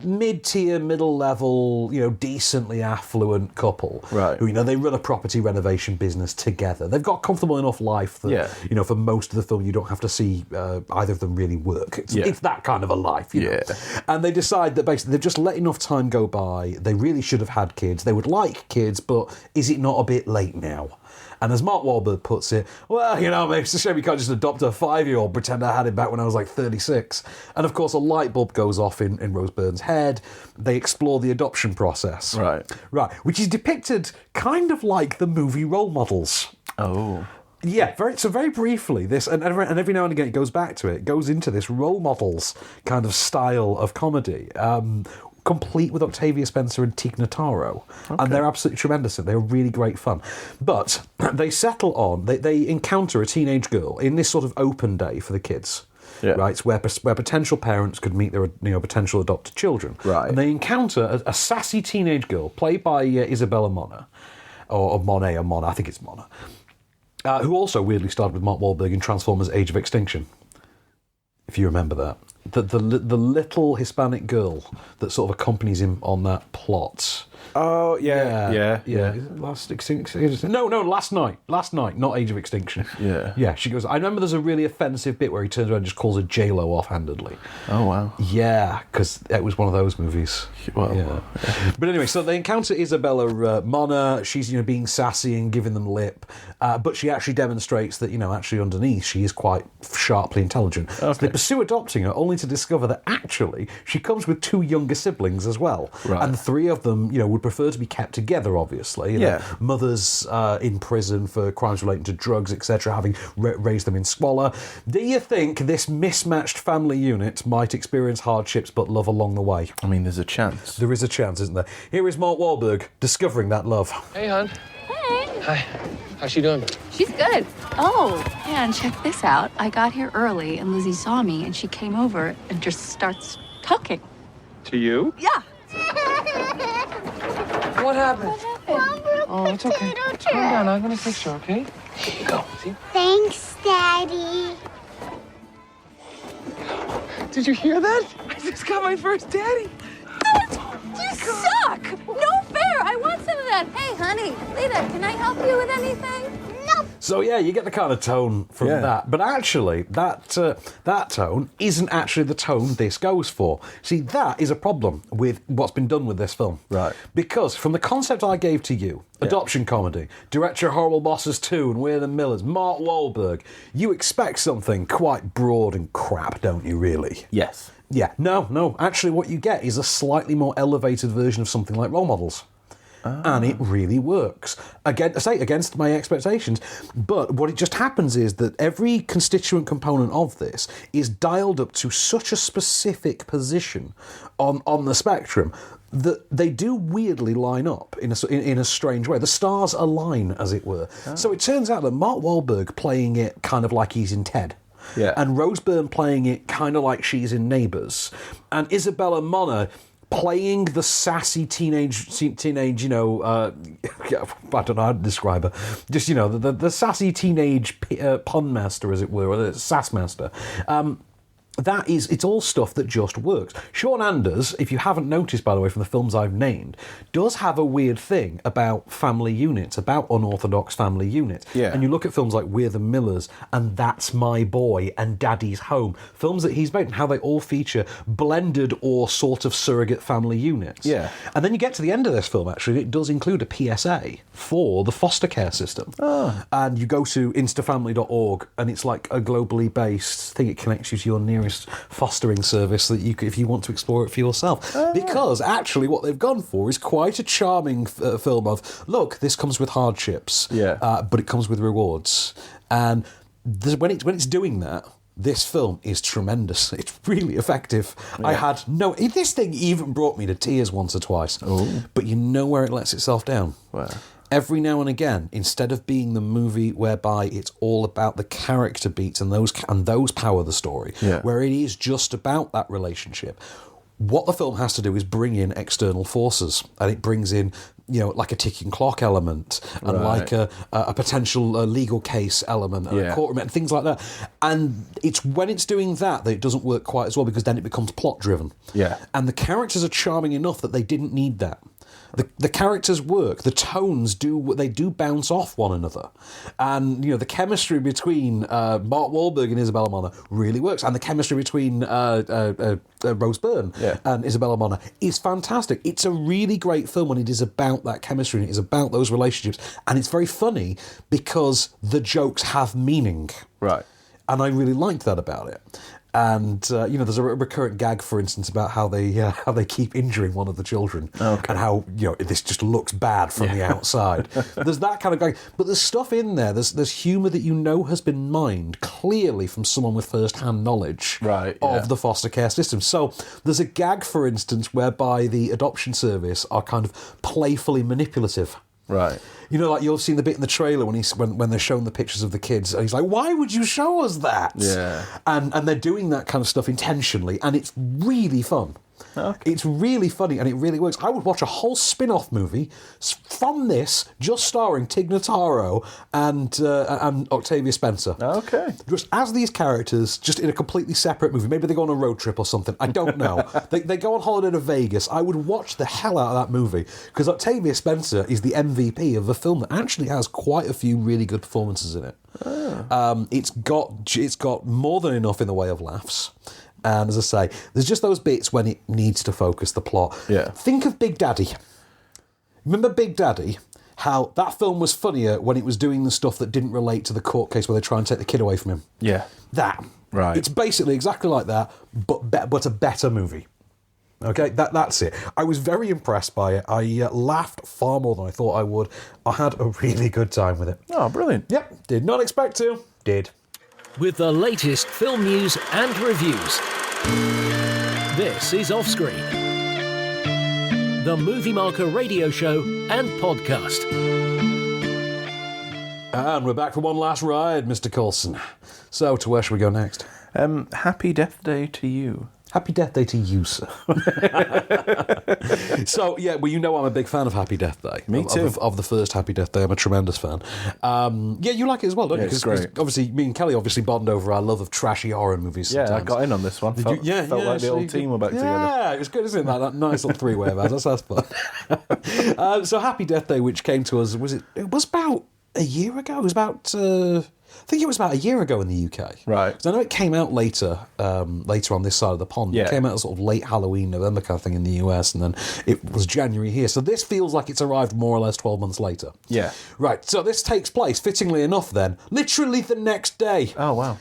mid-tier, middle-level, decently affluent couple. Right. Who, they run a property renovation business together. They've got a comfortable enough life that, for most of the film, you don't have to see either of them really work. It's that kind of a life, And they decide that basically they've just let enough time go by. They really should have had kids. They would like kids, but is it not a bit late now? And as Mark Wahlberg puts it, well, maybe it's a shame you can't just adopt a 5-year-old, pretend I had him back when I was like 36. And of course, a light bulb goes off in Rose Byrne's head. They explore the adoption process. Right. Right, which is depicted kind of like the movie Role Models. Oh. Yeah, very briefly, this, and every now and again it goes back to it. It goes into this Role Models kind of style of comedy. Complete with Octavia Spencer and Tig Notaro. Okay. And they're absolutely tremendous. They're really great fun. But they settle on, they encounter a teenage girl in this sort of open day for the kids. Yeah. Right, where potential parents could meet their potential adopted children. Right. And they encounter a sassy teenage girl, played by Isabella Mona, or Monet, or Mona, I think it's Mona, who also weirdly starred with Mark Wahlberg in Transformers Age of Extinction, if you remember that. The little Hispanic girl that sort of accompanies him on that plot. Oh, yeah. Last Extinction? No, Last Night, not Age of Extinction. Yeah. She goes, I remember there's a really offensive bit where he turns around and just calls her J-Lo offhandedly. Oh, wow. Yeah, because it was one of those movies. Well, yeah. But anyway, so they encounter Isabella Mona. She's, being sassy and giving them lip, but she actually demonstrates that, actually underneath she is quite sharply intelligent. Okay. So they pursue adopting her, only to discover that actually she comes with 2 younger siblings as well. Right. And 3 of them, would prefer to be kept together, obviously. Mothers in prison for crimes relating to drugs, etc., having raised them in squalor. Do you think this mismatched family unit might experience hardships but love along the way? I mean, there's a chance. There is a chance, isn't there? Here is Mark Wahlberg discovering that love. Hey, hon. Hey. Hi. How's she doing? She's good. Oh, and check this out. I got here early, and Lizzie saw me, and she came over and just starts talking. To you? Yeah. What happened? Oh, it's okay. Calm down. I'm gonna fix her, okay? Here you go. See? Thanks, Daddy. Did you hear that? I just got my first daddy. You suck! No fair! I want some of that. Hey, honey, Lita, can I help you with anything? No. So yeah, you get the kind of tone from that, but actually, that tone isn't actually the tone this goes for. See, that is a problem with what's been done with this film, Right. Because from the concept I gave to you, adoption comedy, director of Horrible Bosses 2 and We're the Millers, Mark Wahlberg, you expect something quite broad and crap, don't you? Really? Yes. Yeah. No. Actually, what you get is a slightly more elevated version of something like Role Models. And it really works. Again, I say against my expectations, but what it just happens is that every constituent component of this is dialed up to such a specific position on the spectrum that they do weirdly line up in a strange way. The stars align, as it were. So it turns out that Mark Wahlberg playing it kind of like he's in Ted. Yeah. And Rose Byrne playing it kind of like she's in Neighbours. And Isabella Moner playing the sassy teenage, I don't know how to describe her. Just, the sassy teenage pun master, as it were, or the sass master. It's all stuff that just works. Sean Anders, if you haven't noticed, by the way, from the films I've named, does have a weird thing about family units, about unorthodox family units. Yeah. And you look at films like We're the Millers and That's My Boy and Daddy's Home, films that he's made and how they all feature blended or sort of surrogate family units. Yeah. And then you get to the end of this film, actually, it does include a PSA for the foster care system. Oh. And you go to instafamily.org and it's like a globally based thing. It connects you to your nearest fostering service that you, if you want to explore it for yourself. Because actually what they've gone for is quite a charming film of, look, this comes with hardships, but it comes with rewards. And when it's doing that, this film is tremendous. It's really effective. Yeah. I had this thing even brought me to tears once or twice. Oh. But you know where it lets itself down? Where? Every now and again, instead of being the movie whereby it's all about the character beats and those power the story, where it is just about that relationship, what the film has to do is bring in external forces, and it brings in, like a ticking clock element, and like a potential legal case element, and a courtroom, and things like that. And it's when it's doing that it doesn't work quite as well, because then it becomes plot driven. Yeah. And the characters are charming enough that they didn't need that. The characters work. The tones do bounce off one another, and the chemistry between Mark Wahlberg and Isabella Moner really works, and the chemistry between Rose Byrne and Isabella Moner is fantastic. It's a really great film when it is about that chemistry and it is about those relationships, and it's very funny because the jokes have meaning. Right. And I really liked that about it. And there's a recurrent gag, for instance, about how they keep injuring one of the children, and how this just looks bad from the outside. There's that kind of gag, but there's stuff in there. There's humour that has been mined clearly from someone with first-hand knowledge of the foster care system. So there's a gag, for instance, whereby the adoption service are kind of playfully manipulative. Right. Like you've seen the bit in the trailer when they're showing the pictures of the kids, and he's like, "Why would you show us that?" Yeah. And they're doing that kind of stuff intentionally, and it's really fun. Okay. It's really funny, and it really works. I would watch a whole spin-off movie from this, just starring Tig Notaro and Octavia Spencer. Okay. Just as these characters, just in a completely separate movie. Maybe they go on a road trip or something. I don't know. They go on holiday to Vegas. I would watch the hell out of that movie, because Octavia Spencer is the MVP of a film that actually has quite a few really good performances in it. Oh. It's got more than enough in the way of laughs. And as I say, there's just those bits when it needs to focus the plot. Yeah. Think of Big Daddy. Remember Big Daddy? How that film was funnier when it was doing the stuff that didn't relate to the court case where they try and take the kid away from him. Yeah. That. Right. It's basically exactly like that, but a better movie. Okay, that's it. I was very impressed by it. I laughed far more than I thought I would. I had a really good time with it. Oh, brilliant. Yep. Did not expect to. Did. With the latest film news and reviews. This is Offscreen, the Movie Marker radio show and podcast. And we're back for one last ride, Mr. Coulson. So, to where shall we go next? Happy Death Day to You. Happy Death Day to you, sir. So, yeah, well, you know I'm a big fan of Happy Death Day. Me too. Of the first Happy Death Day. I'm a tremendous fan. Yeah, you like it as well, don't you? It's great. Obviously, me and Kelly obviously bond over our love of trashy horror movies Yeah, sometimes. I got in on this one. Did Felt you? like the so old you team did. were back together. Yeah, it was good, isn't it? That nice little three-way of ours. That's fun. So Happy Death Day, which came to us, it was about a year ago? It was about... I think it was about a year ago in the UK. Right. 'Cause I know it came out later on this side of the pond. Yeah. It came out sort of late Halloween, November kind of thing in the US, and then it was January here. So this feels like it's arrived more or less 12 months later. Yeah. Right, so this takes place, fittingly enough then, literally the next day. Oh, wow.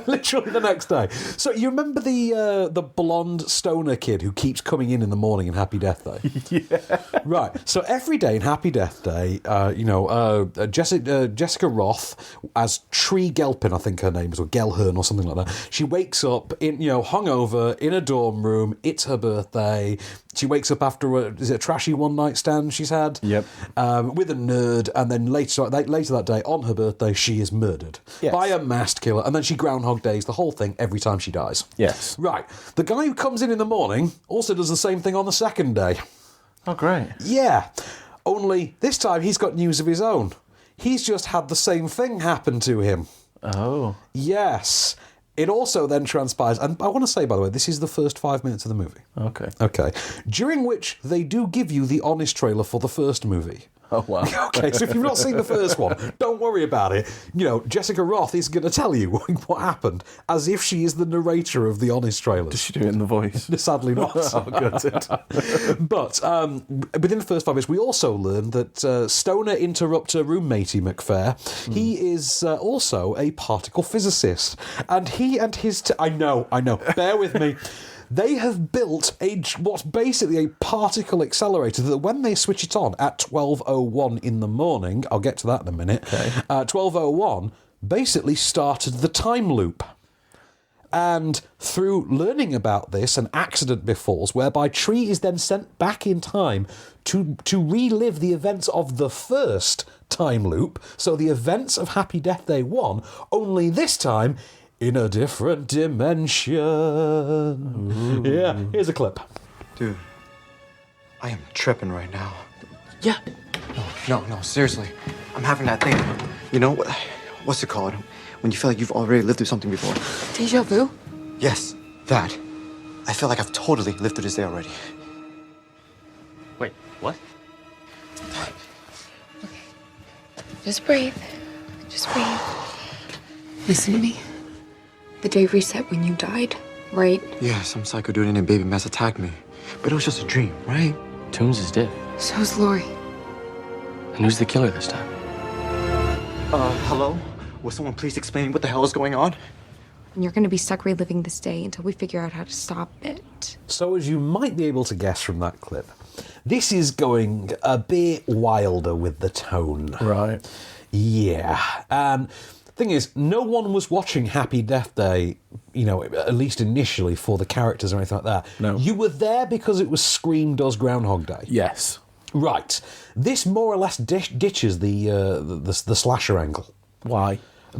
Literally the next day. So you remember the blonde stoner kid who keeps coming in the morning in Happy Death Day? Yeah. Right. So every day in Happy Death Day, Jessica Roth as Tree Gelpin, I think her name is, or Gelhern or something like that. She wakes up hungover in a dorm room. It's her birthday. She wakes up after a trashy one night stand she's had. Yep. With a nerd, and then later that day on her birthday she is murdered by a masked killer, and then she Groundhog Days the whole thing every time she dies. Yes. Right. The guy who comes in the morning also does the same thing on the second day. Oh, great. Yeah. Only this time he's got news of his own. He's just had the same thing happen to him. Oh. Yes. It also then transpires, and I want to say, by the way, this is the first 5 minutes of the movie. Okay. During which they do give you the honest trailer for the first movie. Oh, wow. Okay, so if you've not seen the first one, don't worry about it. Jessica Roth is going to tell you what happened, as if she is the narrator of the honest trailer. Does she do it in the voice? Sadly not. Oh, good. But within the first 5 minutes, we also learned that stoner interrupter roommatey McFair, he is also a particle physicist. And he and his... I know, bear with me. They have built what's basically a particle accelerator that when they switch it on at 12:01 in the morning, I'll get to that in a minute, 12:01 basically started the time loop. And through learning about this, an accident befalls whereby Tree is then sent back in time to relive the events of the first time loop. So the events of Happy Death Day 1, only this time in a different dimension. Ooh. Yeah, here's a clip. Dude, I am tripping right now. Yeah. No, seriously. I'm having that thing. You know, what's it called? When you feel like you've already lived through something before. Deja vu? Yes, that. I feel like I've totally lived through this day already. Wait, what? Just breathe. Just breathe. Listen to me. The day reset when you died, right? Yeah, some psycho dude named Baby Mess attacked me. But it was just a dream, right? Toombs is dead. So's Lori. And who's the killer this time? Hello? Will someone please explain what the hell is going on? And you're going to be stuck reliving this day until we figure out how to stop it. So as you might be able to guess from that clip, this is going a bit wilder with the tone. Right. Yeah. And thing is, no one was watching Happy Death Day, at least initially, for the characters or anything like that. No. You were there because it was Scream Does Groundhog Day. Yes. Right. This more or less ditches the slasher angle. Why?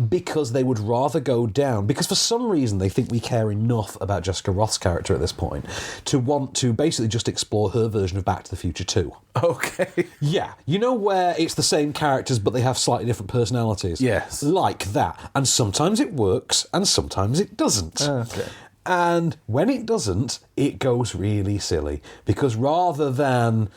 Because they would rather go down, because for some reason they think we care enough about Jessica Roth's character at this point to want to basically just explore her version of Back to the Future 2. Okay. Yeah, where it's the same characters but they have slightly different personalities. Yes. Like that. And sometimes it works and sometimes it doesn't. Okay. And when it doesn't, it goes really silly. Because rather than,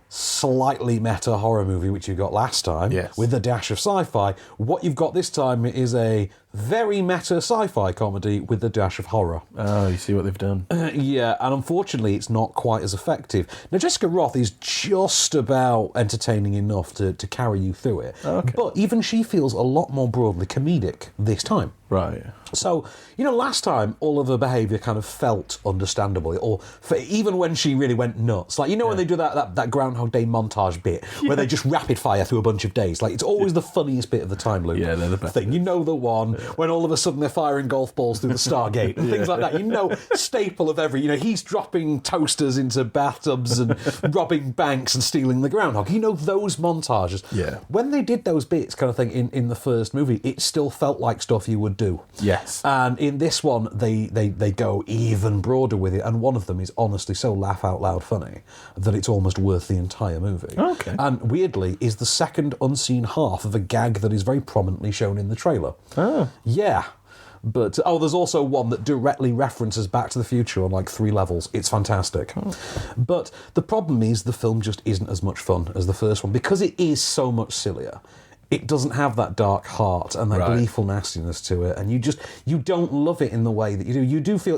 slightly meta horror movie, which you got last time, yes, with a dash of sci-fi, what you've got this time is a very meta sci-fi comedy with a dash of horror. Oh, you see what they've done. Yeah, and unfortunately it's not quite as effective. Now, Jessica Roth is just about entertaining enough to carry you through it. Okay. But even she feels a lot more broadly comedic this time. Right. So, last time all of her behaviour kind of felt understandable, or even when she really went nuts. Like, when they do that Groundhog Day montage bit, where they just rapid fire through a bunch of days. Like, it's always the funniest bit of the time loop. Yeah, they're the best. Thing. The one when all of a sudden they're firing golf balls through the Stargate and things like that. You know, staple of every, he's dropping toasters into bathtubs and robbing banks and stealing the groundhog. You know, those montages. Yeah. When they did those bits kind of thing in the first movie, it still felt like stuff you would do. Yes. And in this one, they go even broader with it, and one of them is honestly so laugh out loud funny that it's almost worth the entire movie. Okay. And weirdly, is the second unseen half of a gag that is very prominently shown in the trailer. Oh. Yeah. But, there's also one that directly references Back to the Future on like 3 levels. It's fantastic. Oh. But the problem is the film just isn't as much fun as the first one. Because it is so much sillier, it doesn't have that dark heart and that gleeful nastiness to it. And you don't love it in the way that you do. You do feel,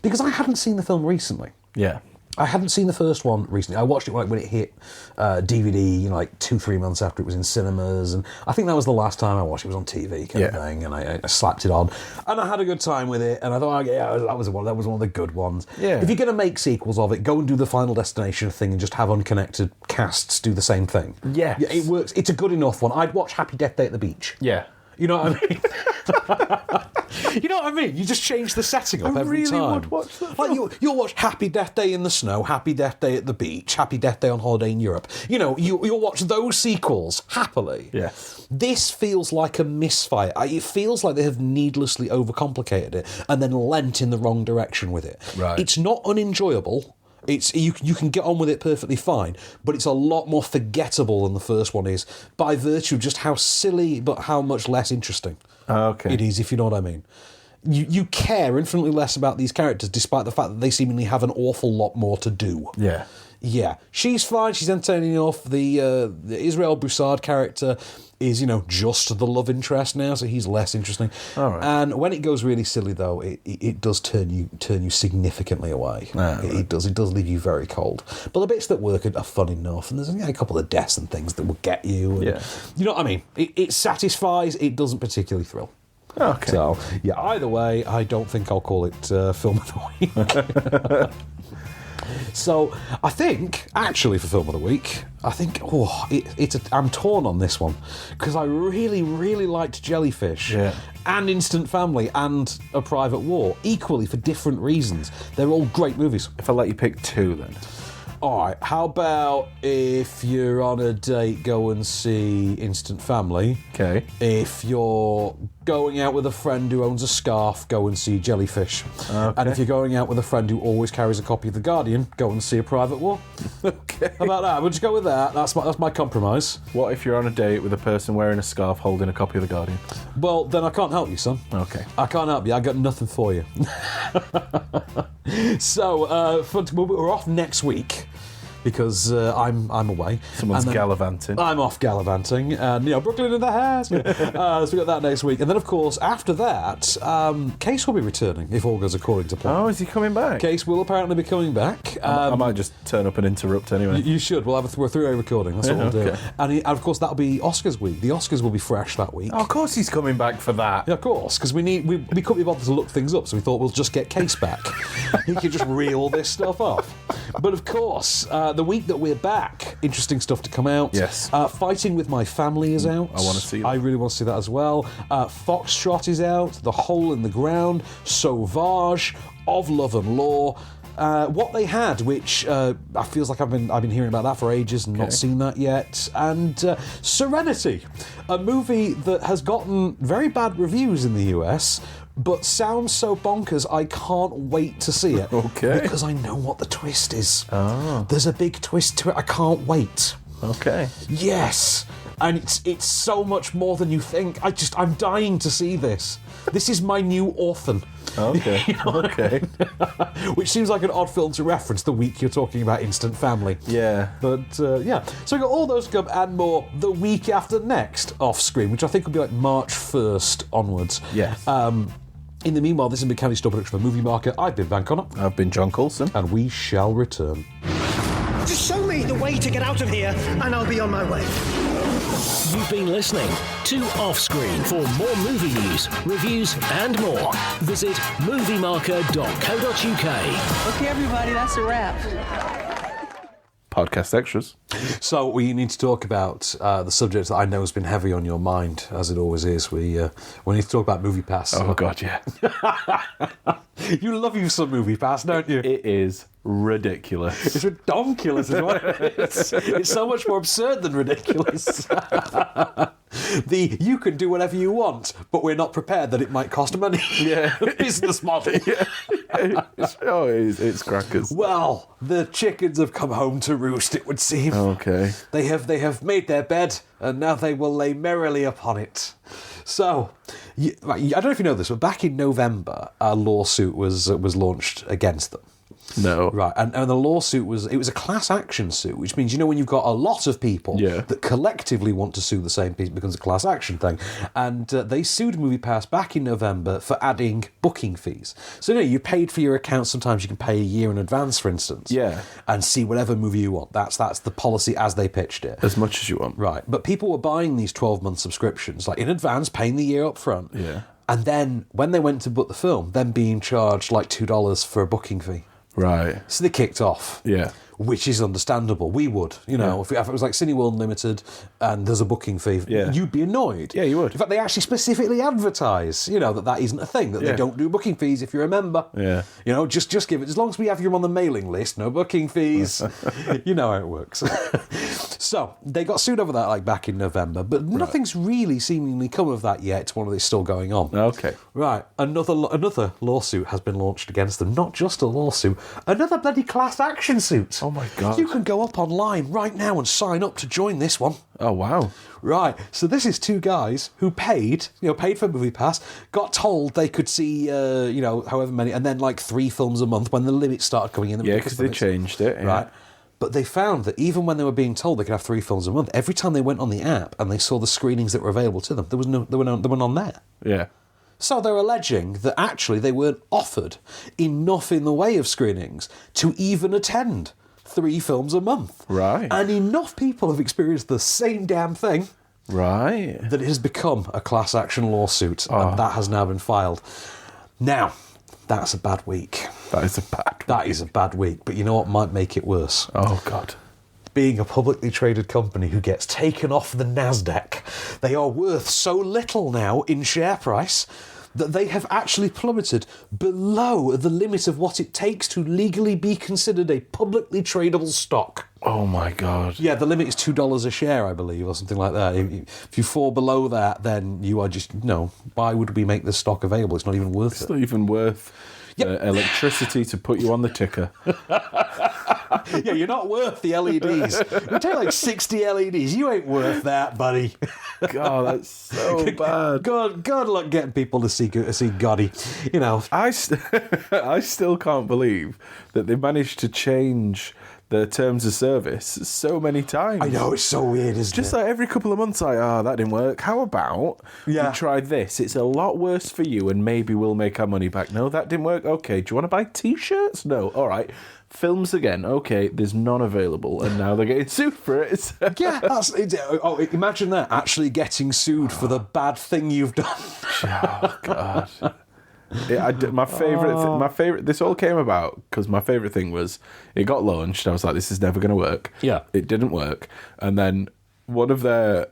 because I hadn't seen the film recently. Yeah. I hadn't seen the first one recently. I watched it when it hit DVD, like 2-3 months after it was in cinemas, and I think that was the last time I watched it. It was on TV, kind of thing, and I slapped it on, and I had a good time with it. And I thought, that was one of the good ones. Yeah. If you're going to make sequels of it, go and do the Final Destination thing, and just have unconnected casts do the same thing. Yes. Yeah, it works. It's a good enough one. I'd watch Happy Death Day at the Beach. Yeah. You know what I mean? You know what I mean? You just change the setting up every time. I really would watch that. Like you'll watch Happy Death Day in the Snow, Happy Death Day at the Beach, Happy Death Day on Holiday in Europe. You know, you'll watch those sequels happily. Yes. This feels like a misfire. It feels like they have needlessly overcomplicated it and then lent in the wrong direction with it. Right. It's not unenjoyable. It's you can get on with it perfectly fine, but it's a lot more forgettable than the first one is by virtue of just how silly but how much less interesting Okay. it is, if you know what I mean. You care infinitely less about these characters despite the fact that they seemingly have an awful lot more to do. Yeah. Yeah, she's fine, she's entertaining enough. The Israel Broussard character is, just the love interest now, so he's less interesting. All right. And when it goes really silly, though, it does turn you significantly away. It does leave you very cold. But the bits that work are fun enough, and there's a couple of deaths and things that will get you. And, you know what I mean? It satisfies, it doesn't particularly thrill. Okay. So, yeah, either way, I don't think I'll call it Film of the Week. So, I think, actually, for Film of the Week, I'm torn on this one, because I really, really liked Jellyfish, and Instant Family, and A Private War, equally for different reasons. They're all great movies. If I let you pick 2, then. All right, how about if you're on a date, go and see Instant Family. Okay. If you're going out with a friend who owns a scarf, go and see Jellyfish. Okay. And if you're going out with a friend who always carries a copy of The Guardian, go and see A Private War. Okay. How about that? We'll just go with that. That's my compromise. What if you're on a date with a person wearing a scarf holding a copy of The Guardian? Well, then I can't help you, son. Okay. I can't help you. I got nothing for you. So, we're off next week. Because I'm away. Someone's gallivanting. I'm off gallivanting, and Brooklyn in the house. So we got that next week, and then of course after that, Case will be returning if all goes according to plan. Oh, is he coming back? Case will apparently be coming back. I might just turn up and interrupt anyway. You should. We'll have a three-way recording. That's what we'll do. And of course that'll be Oscars week. The Oscars will be fresh that week. Oh, of course he's coming back for that. Yeah, of course, because we couldn't be bothered to look things up, so we thought we'll just get Case back. He could just reel all this stuff off. But of course, the week that we're back, interesting stuff to come out. Yes. Fighting with My Family is out. I want to see that. I really want to see that as well. Foxtrot is out. The Hole in the Ground. Sauvage. Of Love and Law. What They Had, which feels like I've been hearing about that for ages and not seen that yet. And Serenity, a movie that has gotten very bad reviews in the US, but sounds so bonkers I can't wait to see it. Okay. Because I know what the twist is. Oh. There's a big twist to it. I can't wait. Okay. Yes. And it's so much more than you think. I'm dying to see this. This is my new Orphan. Okay. You know okay. Which seems like an odd film to reference the week you're talking about Instant Family. Yeah. But, yeah. So we've got all those to come and more the week after next off screen, which I think will be like March 1st onwards. Yes. In the meanwhile, this has been Candy Store production for Movie Marker. I've been Van Connor. I've been John Coulson. And we shall return. Just show me the way to get out of here, and I'll be on my way. You've been listening to Offscreen. For more movie news, reviews, and more, visit moviemarker.co.uk. Okay, everybody, that's a wrap. Podcast extras. So we need to talk about the subject that I know has been heavy on your mind, as it always is. We need to talk about Movie Pass. Oh, God, yeah. You love you some Movie Pass, don't you? It is ridiculous. It's redonkulous as well. It's so much more absurd than ridiculous. You can do whatever you want, but we're not prepared that it might cost money. Yeah. Business model. Yeah. It's crackers. Well, the chickens have come home to roost, it would seem. Okay. They have made their bed, and now they will lay merrily upon it. So, I don't know if you know this, but back in November, a lawsuit was launched against them. No. Right, and the lawsuit was a class action suit, which means, when you've got a lot of people that collectively want to sue the same piece, it becomes a class action thing. And they sued MoviePass back in November for adding booking fees. So, you paid for your account, sometimes you can pay a year in advance, for instance. Yeah. And see whatever movie you want. That's the policy as they pitched it. As much as you want. Right, but people were buying these 12-month subscriptions, like in advance, paying the year up front. Yeah. And then, when they went to book the film, then being charged like $2 for a booking fee. Right. So they kicked off. Yeah. Which is understandable. We would, if it was like Cineworld Limited and there's a booking fee, you'd be annoyed. Yeah, you would. In fact, they actually specifically advertise, that isn't a thing, that they don't do booking fees if you're a member. Yeah. Just give it, as long as we have you on the mailing list, no booking fees. You know how it works. So, they got sued over that back in November, but nothing's really seemingly come of that yet while it's still going on. Okay. Right, another lawsuit has been launched against them. Not just a lawsuit, another bloody class action suit. Oh my God. You can go up online right now and sign up to join this one. Oh, wow. Right, so this is two guys who paid for Movie Pass, got told they could see, however many, and then 3 films a month when the limits started coming in. Yeah, because they changed it. Yeah. Right. But they found that even when they were being told they could have 3 films a month, every time they went on the app and they saw the screenings that were available to them, there were none there. Yeah. So they're alleging that actually they weren't offered enough in the way of screenings to even attend 3 films a month. Right. And enough people have experienced the same damn thing. Right. That it has become a class action lawsuit, and that has now been filed. Now, that's a bad week. That is a bad week. That is a bad week, but you know what might make it worse? Oh, God. Being a publicly traded company who gets taken off the NASDAQ, they are worth so little now in share price that they have actually plummeted below the limit of what it takes to legally be considered a publicly tradable stock. Oh, my God. Yeah, the limit is $2 a share, I believe, or something like that. If you fall below that, then you are just, why would we make the stock available? It's not even worth it. It's not even worth electricity to put you on the ticker. Yeah, you're not worth the LEDs. We take 60 LEDs. You ain't worth that, buddy. God, that's so bad. God luck getting people to see Gotti. I still can't believe that they managed to change the terms of service so many times. I know, it's so weird, isn't it? Just every couple of months, that didn't work. How about we tried this? It's a lot worse for you and maybe we'll make our money back. No, that didn't work. Okay, do you want to buy T-shirts? No. All right. Films again. Okay, there's none available and now they're getting sued for it. Yeah, imagine that, actually getting sued for the bad thing you've done. Oh, God. My favorite. This all came about because my favorite thing was it got launched. I was like, "This is never going to work." Yeah, it didn't work, and then one of their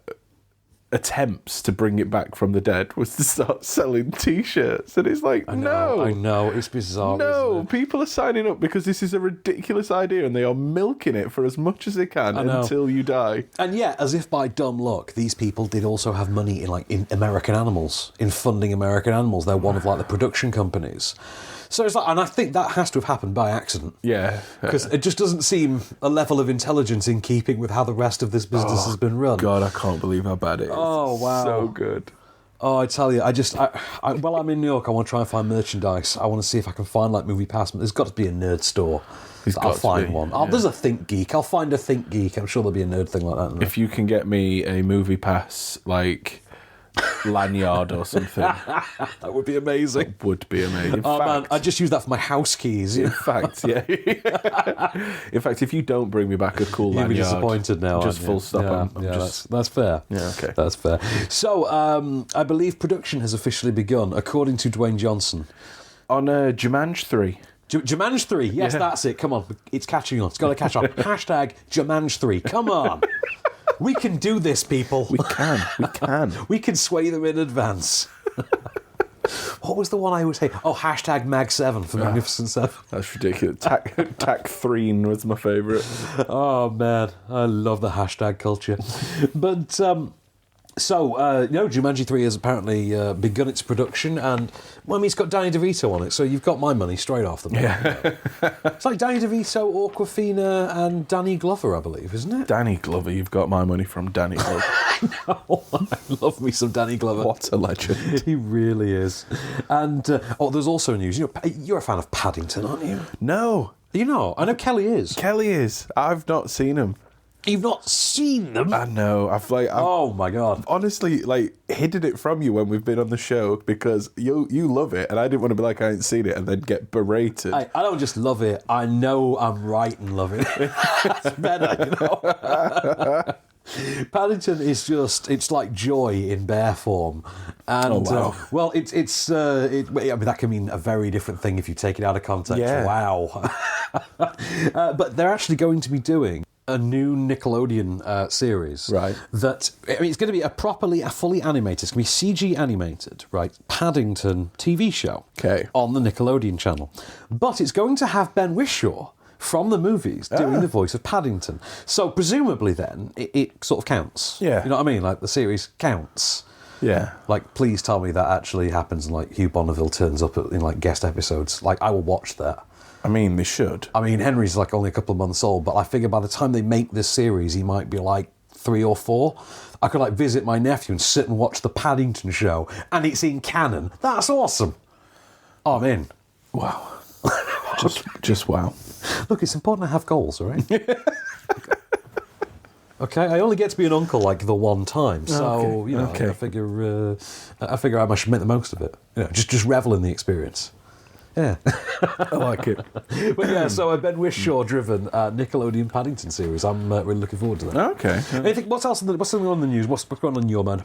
attempts to bring it back from the dead was to start selling T-shirts, and it's like, I know, it's bizarre. No, isn't it? people are signing up because this is a ridiculous idea, and they are milking it for as much as they can until you die. And yet, as if by dumb luck, these people did also have money in American Animals, in funding American Animals. They're one of the production companies. So it's and I think that has to have happened by accident. Yeah. Because it just doesn't seem a level of intelligence in keeping with how the rest of this business has been run. God, I can't believe how bad it is. Oh, wow. So good. Oh, I tell you, while I'm in New York, I want to try and find merchandise. I want to see if I can find Movie Pass. There's got to be a nerd store. I'll find one. Yeah. There's a Think Geek. I'll find a Think Geek. I'm sure there'll be a nerd thing like that. If you can get me a Movie Pass, lanyard or something. That would be amazing. That would be amazing. In fact, man, I just use that for my house keys. In fact, yeah. In fact, if you don't bring me back a cool lanyard, you'll be disappointed now. Just full stop. That's fair. Yeah, okay. That's fair. So, I believe production has officially begun, according to Dwayne Johnson. On Jumanji 3. Jumanji 3, yes, that's it. Come on, it's catching on. It's got to catch on. Hashtag Jumanji 3. Come on. We can do this, people. We can. We can sway them in advance. What was the one I always say? Oh, hashtag Mag7 for Magnificent 7. That's ridiculous. Tac 3 was my favourite. Oh, man. I love the hashtag culture. But, Jumanji 3 has apparently begun its production, and, well, I mean, it's got Danny DeVito on it, so you've got my money straight off the bat. Yeah. It's like Danny DeVito, Awkwafina, and Danny Glover, I believe, isn't it? Danny Glover, you've got my money from Danny Glover. No, I love me some Danny Glover. What a legend. He really is. And, there's also news. You're a fan of Paddington, aren't you? No. You know, I know Kelly is. Kelly is. I've not seen him. You've not seen them? I know. I've oh my god! Honestly, hidden it from you when we've been on the show because you love it, and I didn't want to be like I ain't seen it and then get berated. I don't just love it. I know I'm right in loving it. That's better, you know. Paddington is it's like joy in bear form, and wow. I mean that can mean a very different thing if you take it out of context. Yeah. Wow. But they're actually going to be doing a new Nickelodeon series, right? That it's going to be a fully animated. It's going to be CG animated, right? Paddington TV show, okay, on the Nickelodeon channel, but it's going to have Ben Whishaw from the movies doing the voice of Paddington. So presumably, then it sort of counts. Yeah, you know what I mean? Like the series counts. Yeah. Like, please tell me that actually happens, and like Hugh Bonneville turns up in like guest episodes. Like, I will watch that. I mean, they should. I mean, Henry's like only a couple of months old, but I figure by the time they make this series, he might be like 3 or 4. I could like visit my nephew and sit and watch the Paddington show, and it's in canon. That's awesome. Oh, I'm in. Wow. just wow. Look, it's important to have goals, all right? Okay, I only get to be an uncle like the one time, so I figure I should make the most of it. You know, just revel in the experience. Yeah, I like it. But yeah, so a Ben Whishaw-driven Nickelodeon Paddington series. I'm really looking forward to that. Okay. Anything? What's something on the news? What's going on in your mind?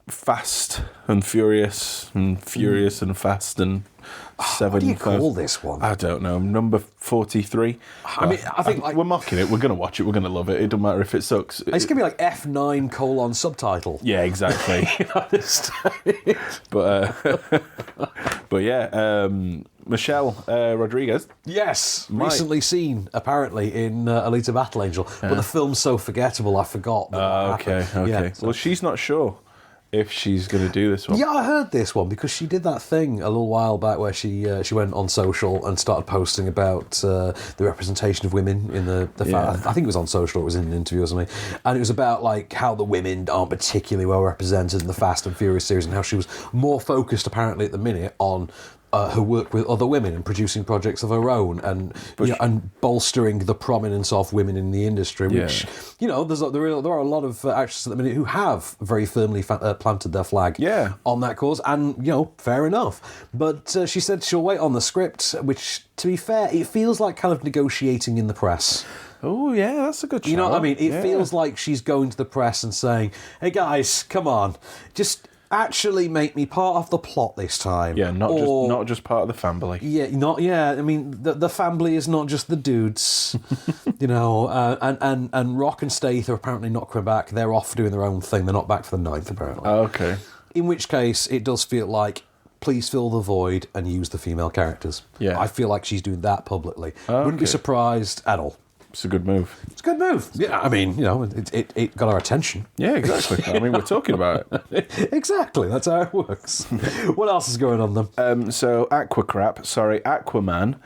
Fast and Furious and Furious and Fast and 7. What do you call this one? I don't know. Number 43. I mean, I think we're mocking it. We're going to watch it. We're going to love it. It doesn't matter if it sucks. It's going to be like F9 subtitle. Yeah, exactly. But yeah, Michelle Rodriguez. Yes, recently seen apparently in Alita Battle Angel, but the film's so forgettable I forgot. Okay. Yeah, well, she's not sure if she's going to do this one. Yeah, I heard this one because she did that thing a little while back where she went on social and started posting about the representation of women in the I think it was on social, it was in an interview or something, and it was about like how the women aren't particularly well represented in the Fast and Furious series, and how she was more focused apparently at the minute on her work with other women and producing projects of her own, and and bolstering the prominence of women in the industry. Which there are a lot of actresses at the minute who have very firmly planted their flag on that cause, and fair enough. But she said she'll wait on the script, which, to be fair, it feels like kind of negotiating in the press. Oh, yeah, that's a good shout. You know what I mean? It feels like she's going to the press and saying, "Hey guys, come on, just actually make me part of the plot this time." Yeah, not just part of the family. Yeah, I mean, the family is not just the dudes, and Rock and Staith are apparently not coming back. They're off doing their own thing. They're not back for the 9th, apparently. Oh, okay. In which case, it does feel like, please fill the void and use the female characters. Yeah. I feel like she's doing that publicly. Oh, Wouldn't be surprised at all. It's a good move. It's a good move. Yeah, I mean, it got our attention. Yeah, exactly. I mean, we're talking about it. Exactly, that's how it works. What else is going on then? So Aquaman.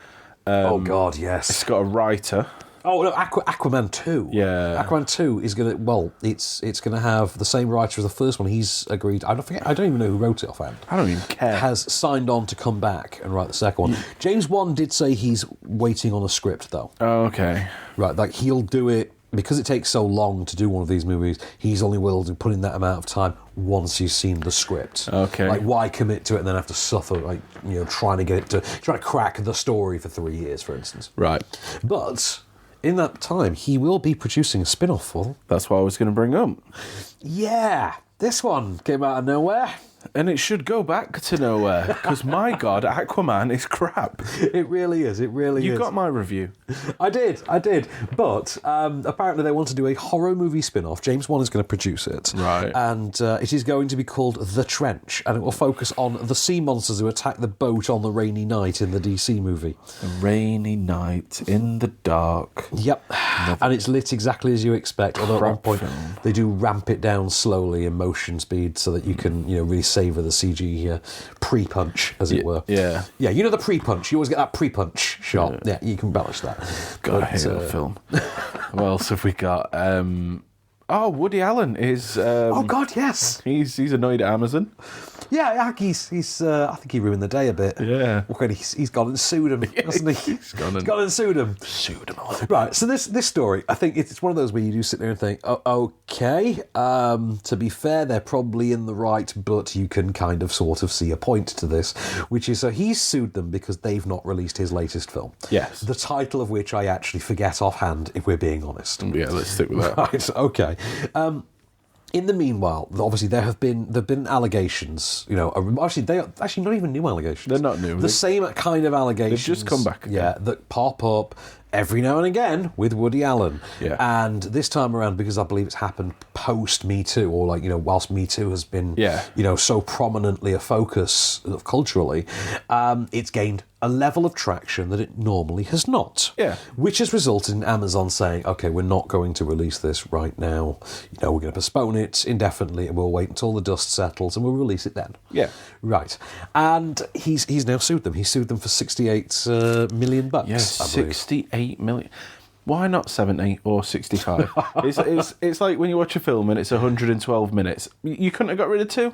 Oh God, yes. It's got a writer. Oh no, Aquaman 2. Yeah. Aquaman 2 is it's gonna have the same writer as the first one. He's agreed. I don't even know who wrote it offhand. I don't even care. Has signed on to come back and write the second one. James Wan did say he's waiting on a script though. Oh, okay. Right, like he'll do it because it takes so long to do one of these movies. He's only willing to put in that amount of time once he's seen the script. Okay. Like, why commit to it and then have to suffer, trying to crack the story for 3 years, for instance. Right. But in that time, he will be producing a spin-off for them. That's what I was going to bring up. Yeah, this one came out of nowhere. And it should go back to nowhere, because my God, Aquaman is crap. It really is. It really is. You got my review. I did. But apparently they want to do a horror movie spin-off. James Wan is going to produce it. Right. And it is going to be called The Trench, and it will focus on the sea monsters who attack the boat on the rainy night in the DC movie. A rainy night in the dark. Yep. And it's lit exactly as you expect, although at one point they do ramp it down slowly in motion speed so that you can, really savour the CG pre-punch, as it were. Yeah. Yeah, you know the pre-punch. You always get that pre-punch shot. Yeah, you can relish that. God, I hate that film. What else have we got? Woody Allen is... oh, God, yes. He's annoyed at Amazon. Yeah, he's I think he ruined the day a bit. Yeah. Well, he's gone and sued him, hasn't he? He's gone and sued him. Sued him. Right, so this story, I think it's one of those where you do sit there and think, oh, okay, to be fair, they're probably in the right, but you can kind of sort of see a point to this, which is, so he's sued them because they've not released his latest film. Yes. The title of which I actually forget offhand, if we're being honest. Yeah, let's stick with that. Right, okay. In the meanwhile, obviously there have been allegations. Actually, they're not even new allegations. They're not new. The same kind of allegations. They've just come back again. Yeah, that pop up every now and again with Woody Allen. Yeah. And this time around, because I believe it's happened post Me Too, or whilst Me Too has been so prominently a focus culturally, it's gained a level of traction that it normally has not. Yeah. Which has resulted in Amazon saying, okay, we're not going to release this right now. We're going to postpone it indefinitely and we'll wait until the dust settles and we'll release it then. Yeah. Right. And he's now sued them. He sued them for $68 million. Yes, I believe. 68 million. Why not 70 or 65? it's like when you watch a film and it's 112 minutes. You couldn't have got rid of 2?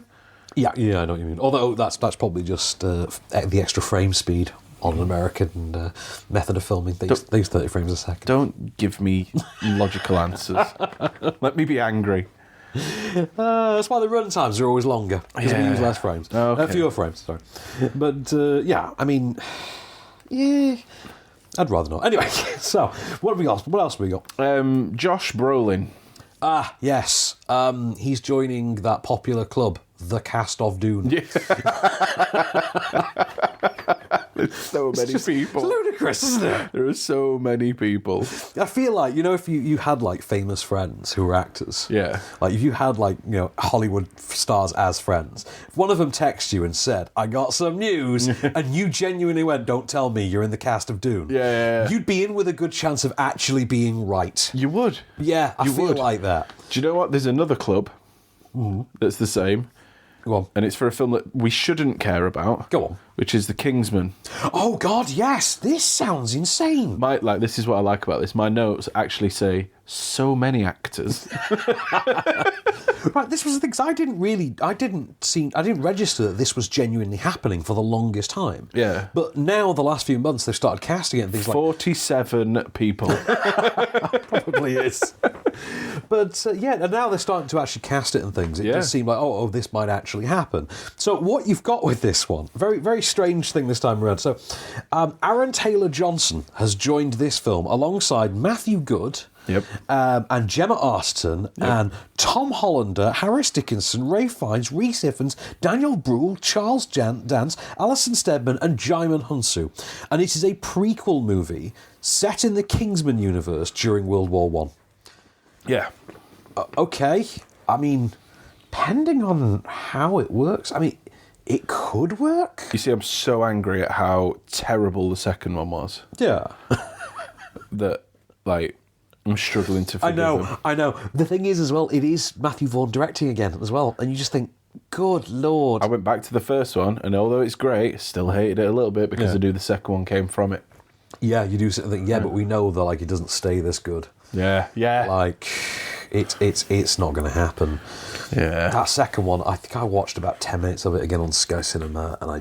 Yeah, I know what you mean. Although that's probably just the extra frame speed on an American method of filming. They use 30 frames a second. Don't give me logical answers. Let me be angry. That's why the run times are always longer, because we use less frames. Okay. Fewer frames, sorry. But, I mean, yeah, I'd rather not. Anyway, so, what have we got? What else have we got? Josh Brolin. Ah, yes. He's joining that popular club, the Cast of Dune. Yeah. There's so many people. It's ludicrous, isn't it? There are so many people. I feel like, if you had, famous friends who were actors. Yeah. Like, if you had, Hollywood stars as friends. If one of them texted you and said, I got some news, and you genuinely went, don't tell me you're in the cast of Dune. Yeah. You'd be in with a good chance of actually being right. You would. Yeah, I feel like that. Do you know what? There's another club that's the same. Go on. And it's for a film that we shouldn't care about. Go on. Which is The Kingsman. Oh, God, yes. This sounds insane. This is what I like about this. My notes actually say, so many actors. Right, this was the thing, 'cause I didn't register that this was genuinely happening for the longest time. Yeah. But now, the last few months, they've started casting it and things 47 people. Probably is. But, and now they're starting to actually cast it and things. It does seem like, this might actually happen. So what you've got with this one, very, very strange thing this time around. So Aaron Taylor-Johnson has joined this film alongside Matthew Good, and Gemma Arterton, and Tom Hollander, Harris Dickinson, Ray Fiennes, Rhys Ifans, Daniel Bruhl, Charles Dance, Alison Steadman, and Jaimin Hunsu. And it is a prequel movie set in the Kingsman universe during World War I. Yeah. Okay. I mean, depending on how it works, it could work. You see, I'm so angry at how terrible the second one was. Yeah. That, I'm struggling to forgive him. I know. The thing is, as well, it is Matthew Vaughn directing again, as well. And you just think, good Lord. I went back to the first one, and although it's great, still hated it a little bit because I knew the second one came from it. Yeah, you do think, but we know that, it doesn't stay this good. Yeah. It's not going to happen. Yeah. That second one, I think I watched about 10 minutes of it again on Sky Cinema, and I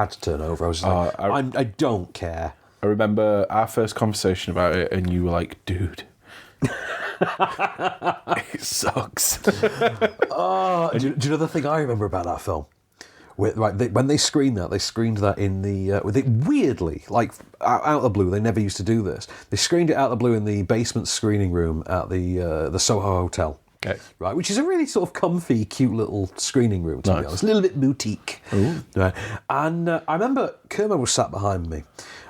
had to turn over. I was just I don't care. I remember our first conversation about it, and you were like, dude, it sucks. Do you know the thing I remember about that film? When they screened that in the weirdly, out of the blue. They never used to do this. They screened it out of the blue in the basement screening room at the Soho Hotel. Okay. Right, which is a really sort of comfy, cute little screening room, to be honest. A little bit boutique. Ooh. Right. And I remember Kermode was sat behind me,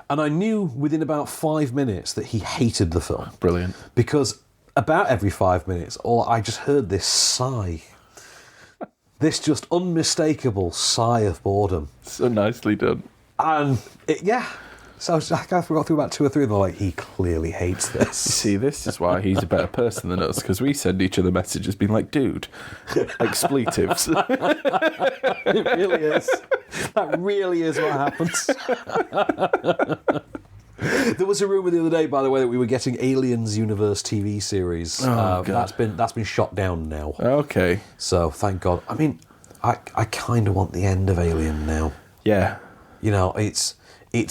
and I knew within about 5 minutes that he hated the film. Brilliant. Because about every 5 minutes, I just heard this sigh. This just unmistakable sigh of boredom. So nicely done. And, So I got through about 2 or 3 of them, like, he clearly hates this. You see, this is why he's a better person than us, because we send each other messages being like, dude, expletives. It really is. That really is what happens. There was a rumour the other day, by the way, that we were getting Aliens Universe TV series. Oh, God. That's been shot down now. Okay. So, thank God. I mean, I kind of want the end of Alien now. Yeah. You know, it's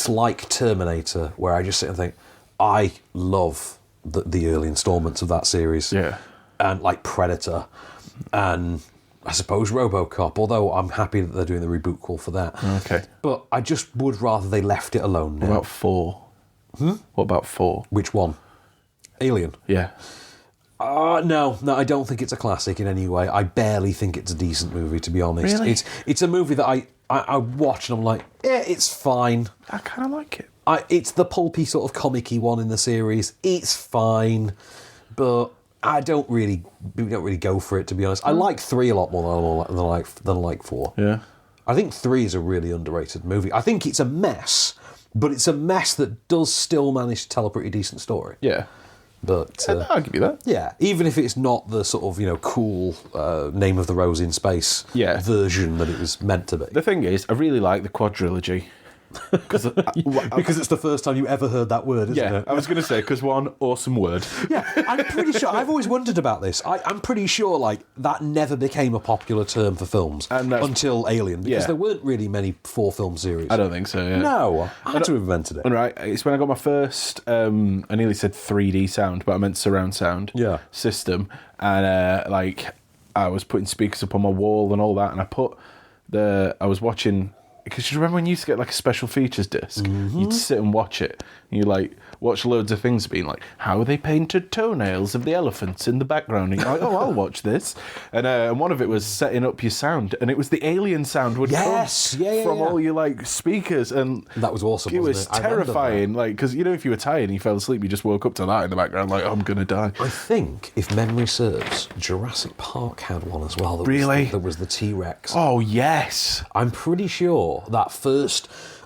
like Terminator, where I just sit and think, I love the early installments of that series. Yeah. And like Predator, and I suppose RoboCop, although I'm happy that they're doing the reboot call for that. Okay. But I just would rather they left it alone now. What about 4? What about 4? Which one? Alien? Yeah. No, I don't think it's a classic in any way. I barely think it's a decent movie, to be honest. Really? It's a movie that I watch and I'm like, it's fine. I kind of like it. It's the pulpy sort of comic-y one in the series. It's fine, but we don't really go for it, to be honest. I like 3 a lot more than I like 4. Yeah. I think 3 is a really underrated movie. I think it's a mess, but it's a mess that does still manage to tell a pretty decent story. Yeah. But I'll give you that. Yeah, even if it's not the sort of cool Name of the Rose in Space version that it was meant to be. The thing is, I really like the quadrilogy. Because it's the first time you ever heard that word, isn't it? I was going to say, because one, awesome word. Yeah, I'm pretty sure, I've always wondered about this. I'm pretty sure, like, that never became a popular term for films until Alien, because there weren't really many 4-film series. I don't think so, yeah. No, I had to have invented it. And right, it's when I got my first, I nearly said 3D sound, but I meant surround sound system, and, I was putting speakers up on my wall and all that, and I was watching... Because you remember when you used to get like a special features disc, you'd sit and watch it, and you like watch loads of things being like, how they painted toenails of the elephants in the background, and you're like, oh, I'll watch this. And one of it was setting up your sound, and it was the alien sound would come from all your like speakers, and that was awesome. It was terrifying, like, because if you were tired and you fell asleep, you just woke up to that in the background, like, oh, I'm gonna die. I think, if memory serves, Jurassic Park had one as well. There was the T-Rex. Oh yes, I'm pretty sure that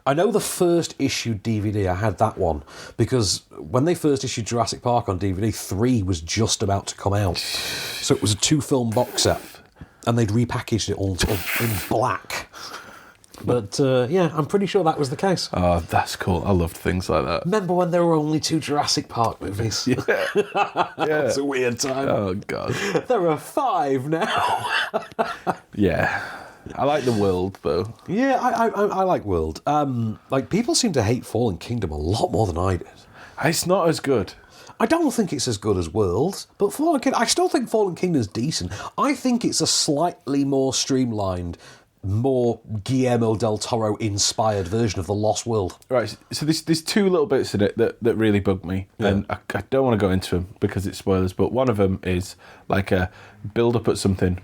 I know the first issue DVD, I had that one, because when they first issued Jurassic Park on DVD, 3 was just about to come out. So it was a 2-film box set, and they'd repackaged it all sort of in black. But, I'm pretty sure that was the case. Oh, that's cool. I loved things like that. Remember when there were only 2 Jurassic Park movies? Yeah. It's a weird time. Oh, God. There are 5 now. Yeah. I like the world, though. Yeah, I like World. People seem to hate Fallen Kingdom a lot more than I did. It's not as good. I don't think it's as good as World, but Fallen Kingdom, I still think Fallen Kingdom is decent. I think it's a slightly more streamlined, more Guillermo del Toro inspired version of The Lost World. Right, so there's 2 little bits in it that really bug me, and I don't want to go into them because it's spoilers, but one of them is like a build up at something,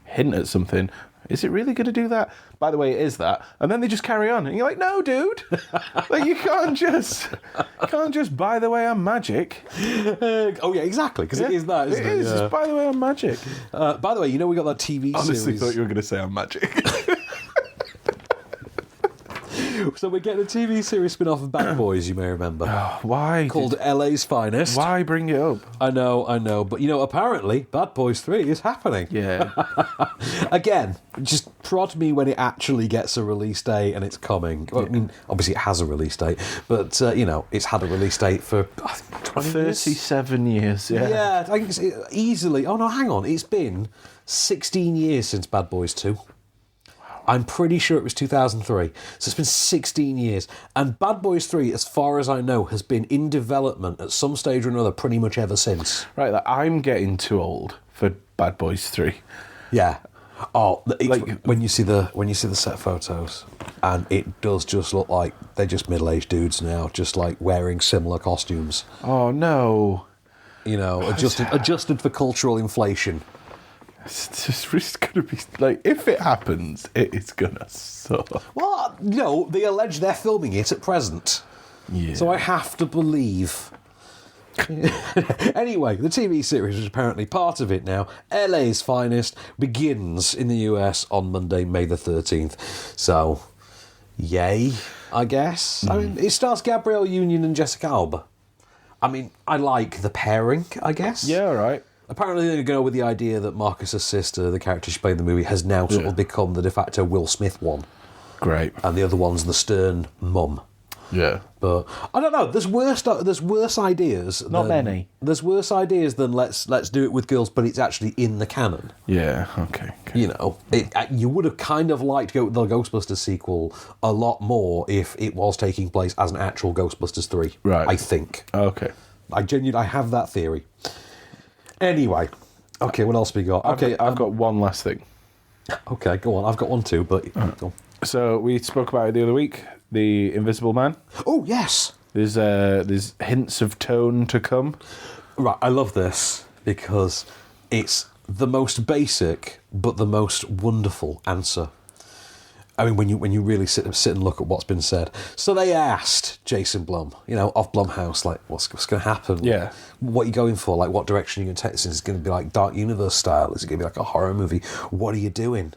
hint at something. Is it really going to do that? By the way, it is that. And then they just carry on. And you're like, no, dude. Like, you can't just, by the way, I'm magic. Oh, yeah, exactly. Because it is that, isn't it? It is. Just, by the way, I'm magic. By the way, we got that TV series. Honestly thought you were going to say I'm magic. So we're getting a TV series spin-off of Bad Boys, you may remember. Why? Called LA's Finest. Why bring it up? I know. But, apparently, Bad Boys 3 is happening. Yeah. Again, just prod me when it actually gets a release date and it's coming. Well, I mean, obviously it has a release date, but, it's had a release date for 37 years, yeah. Yeah, I think it's easily... Oh, no, hang on. It's been 16 years since Bad Boys 2. I'm pretty sure it was 2003. So it's been 16 years. And Bad Boys 3, as far as I know, has been in development at some stage or another pretty much ever since. Right, I'm getting too old for Bad Boys 3. Yeah. Oh, when you see the set photos, and it does just look like they're just middle-aged dudes now, just like wearing similar costumes. Oh, no. You know, adjusted for cultural inflation. It's just going to be like, if it happens, it is going to suck. Well, you know, they allege they're filming it at present. Yeah. So I have to believe. Anyway, the TV series, which is apparently part of it now, LA's Finest, begins in the US on Monday, May the 13th. So, yay, I guess. I mean, it stars Gabrielle Union and Jessica Alba. I mean, I like the pairing, I guess. Yeah, all right. Apparently they're going to go with the idea that Marcus's sister, the character she played in the movie, has now sort of become the de facto Will Smith one. Great. And the other one's the stern mum. Yeah. But I don't know. There's worse ideas. Not many. There's worse ideas than let's do it with girls, but it's actually in the canon. Yeah. Okay. You know, you would have kind of liked the Ghostbusters sequel a lot more if it was taking place as an actual Ghostbusters 3. Right. I think. Okay. I have that theory. Anyway, okay. What else we got? Okay, I've got one last thing. Okay, go on. I've got one too, but go on. So we spoke about it the other week. The Invisible Man. Oh yes. There's hints of tone to come. Right, I love this because it's the most basic but the most wonderful answer. I mean, when you really sit and look at what's been said. So they asked Jason Blum, you know, of Blumhouse, like, what's going to happen? Yeah. What are you going for? Like, what direction are you going to take this? Is it going to be like Dark Universe style? Is it going to be like a horror movie? What are you doing?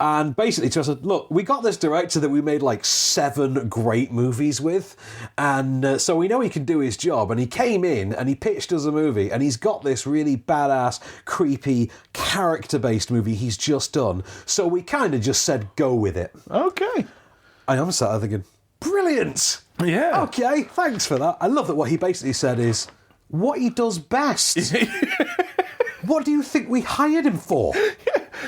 And basically, I said, look, we got this director that we made like 7 great movies with, and so we know he can do his job. And he came in and he pitched us a movie, and he's got this really badass, creepy, character-based movie he's just done. So we kind of just said, go with it. Okay. And I'm sat there thinking, brilliant. Yeah. Okay, thanks for that. I love that what he basically said is, what he does best. What do you think we hired him for?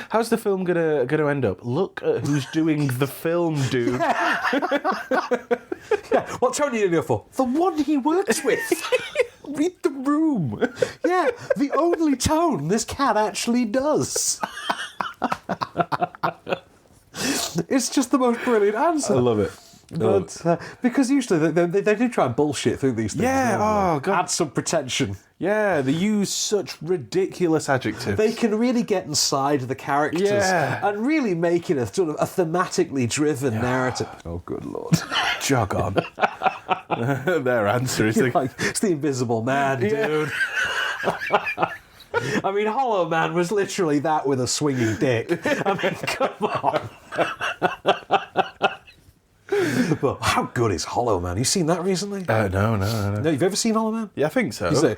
How's the film gonna end up? Look at who's doing the film, dude. Yeah, what tone are you doing for? The one he works with. Read the room. Yeah, the only tone this cat actually does. It's just the most brilliant answer. I love it. But because usually they do try and bullshit through these things. Yeah, don't they? oh, God. Add some pretension. Yeah, they use such ridiculous adjectives. They can really get inside the characters and really make it a sort of a thematically driven narrative. Oh, good Lord. Jog on. Their answer is like, it's the Invisible Man, dude. I mean, Hollow Man was literally that with a swinging dick. I mean, come on. But how good is Hollow Man? You seen that recently? No. No, you've ever seen Hollow Man? Yeah, I think so.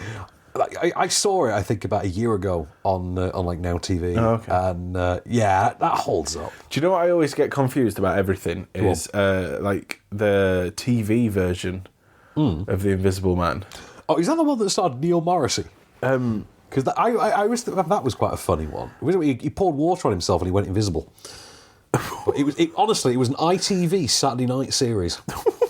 I saw it, I think, about a year ago on like Now TV. Oh, okay. And yeah, that holds up. Do you know what I always get confused about everything is like the TV version of The Invisible Man. Oh, is that the one that starred Neil Morrissey? Because I always thought that was quite a funny one. He poured water on himself and he went invisible. But honestly, it was an ITV Saturday night series.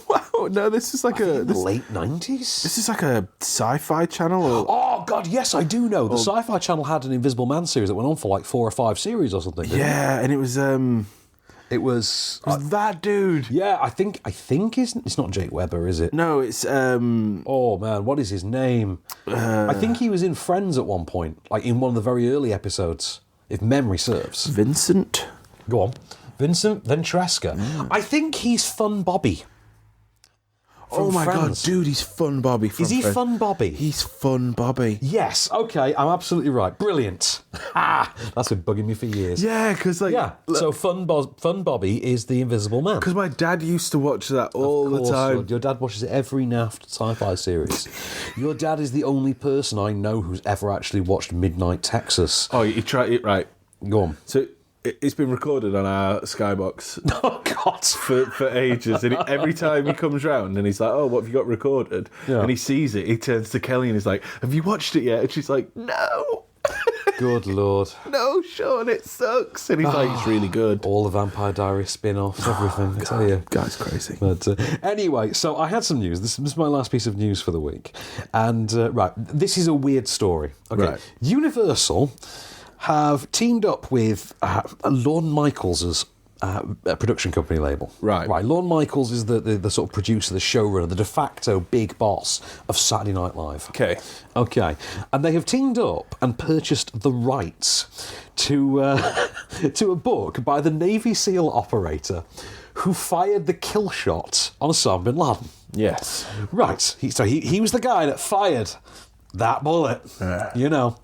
Wow, no, this is like late 90s? This is like a sci-fi channel? Or... Oh, God, yes, I do know. The Sci-Fi Channel had an Invisible Man series that went on for like 4 or 5 series or something. Yeah, and it was... It was that dude. Yeah, I think it's not Jake Webber, is it? No, it's oh man, what is his name? I think he was in Friends at one point, like in one of the very early episodes, if memory serves. Vincent? Go on. Vincent Ventresca. I think he's Fun Bobby. Oh my Friends. God, dude, he's Fun Bobby from Is he Friends. Fun Bobby? He's Fun Bobby. Yes, okay, I'm absolutely right. Brilliant. That's been bugging me for years. Yeah, because like... Yeah, so Fun Bobby is the Invisible Man. Because my dad used to watch that all the time. Your dad watches every naft sci-fi series. Your dad is the only person I know who's ever actually watched Midnight Texas. Oh, you tried it right. Go on. So it's been recorded on our Skybox. Oh God! For ages, and every time he comes round and he's like, "Oh, what have you got recorded?" Yeah. And he sees it, he turns to Kelly and he's like, "Have you watched it yet?" And she's like, "No." Good Lord. No, Sean, it sucks. And he's like, "It's really good." All the Vampire Diaries spin-offs, everything. I tell you, guy's crazy. But anyway, so I had some news. This is my last piece of news for the week, and right, this is a weird story. Okay, Right. Universal have teamed up with Lorne Michaels' a production company label. Right. Lorne Michaels is the sort of producer, the showrunner, the de facto big boss of Saturday Night Live. Okay. And they have teamed up and purchased the rights to a book by the Navy SEAL operator who fired the kill shot on Osama bin Laden. Yes. Right. He was the guy that fired that bullet. You know.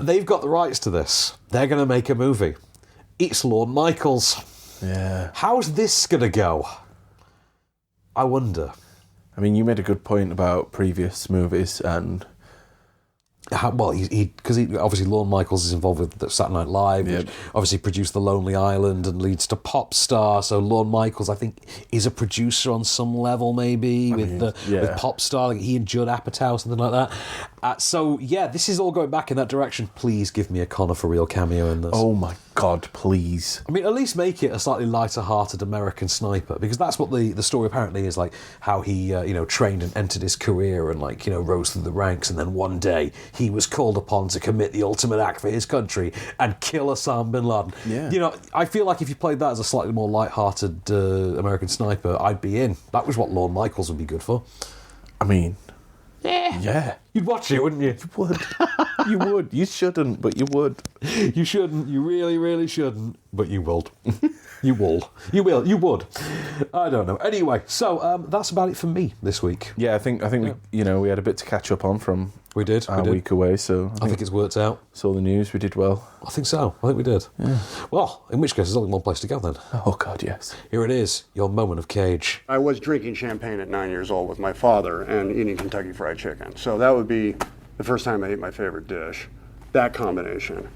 They've got the rights to this. They're going to make a movie. It's Lorne Michaels. Yeah. How's this going to go? I wonder. I mean, you made a good point about previous movies and... Well, because obviously Lorne Michaels is involved with Saturday Night Live, which obviously produced The Lonely Island and leads to Pop Star. So Lorne Michaels, I think, is a producer on some level, maybe with Pop Star. Like he and Judd Apatow, something like that. This is all going back in that direction. Please give me a Connor for real cameo in this. Oh my God, please! I mean, at least make it a slightly lighter-hearted American sniper, because that's what the story apparently is, like how he trained and entered his career and rose through the ranks, and then one day he was called upon to commit the ultimate act for his country and kill Osama bin Laden. Yeah. I feel like if you played that as a slightly more light-hearted American sniper, I'd be in. That was what Lorne Michaels would be good for. I mean, yeah. You'd watch it, wouldn't you? You would. You would. You shouldn't, but you would. You shouldn't. You really, really shouldn't, but you will. You will. You will. You would. I don't know. Anyway, so that's about it for me this week. Yeah, I think we had a bit to catch up on from our week away. So I think it's worked out. Saw the news. We did well. I think so. I think we did. Yeah. Well, in which case, there's only one place to go then. Oh God, yes. Here it is. Your moment of Cage. I was drinking champagne at 9 years old with my father and eating Kentucky Fried Chicken. So that would be the first time I ate my favorite dish. That combination.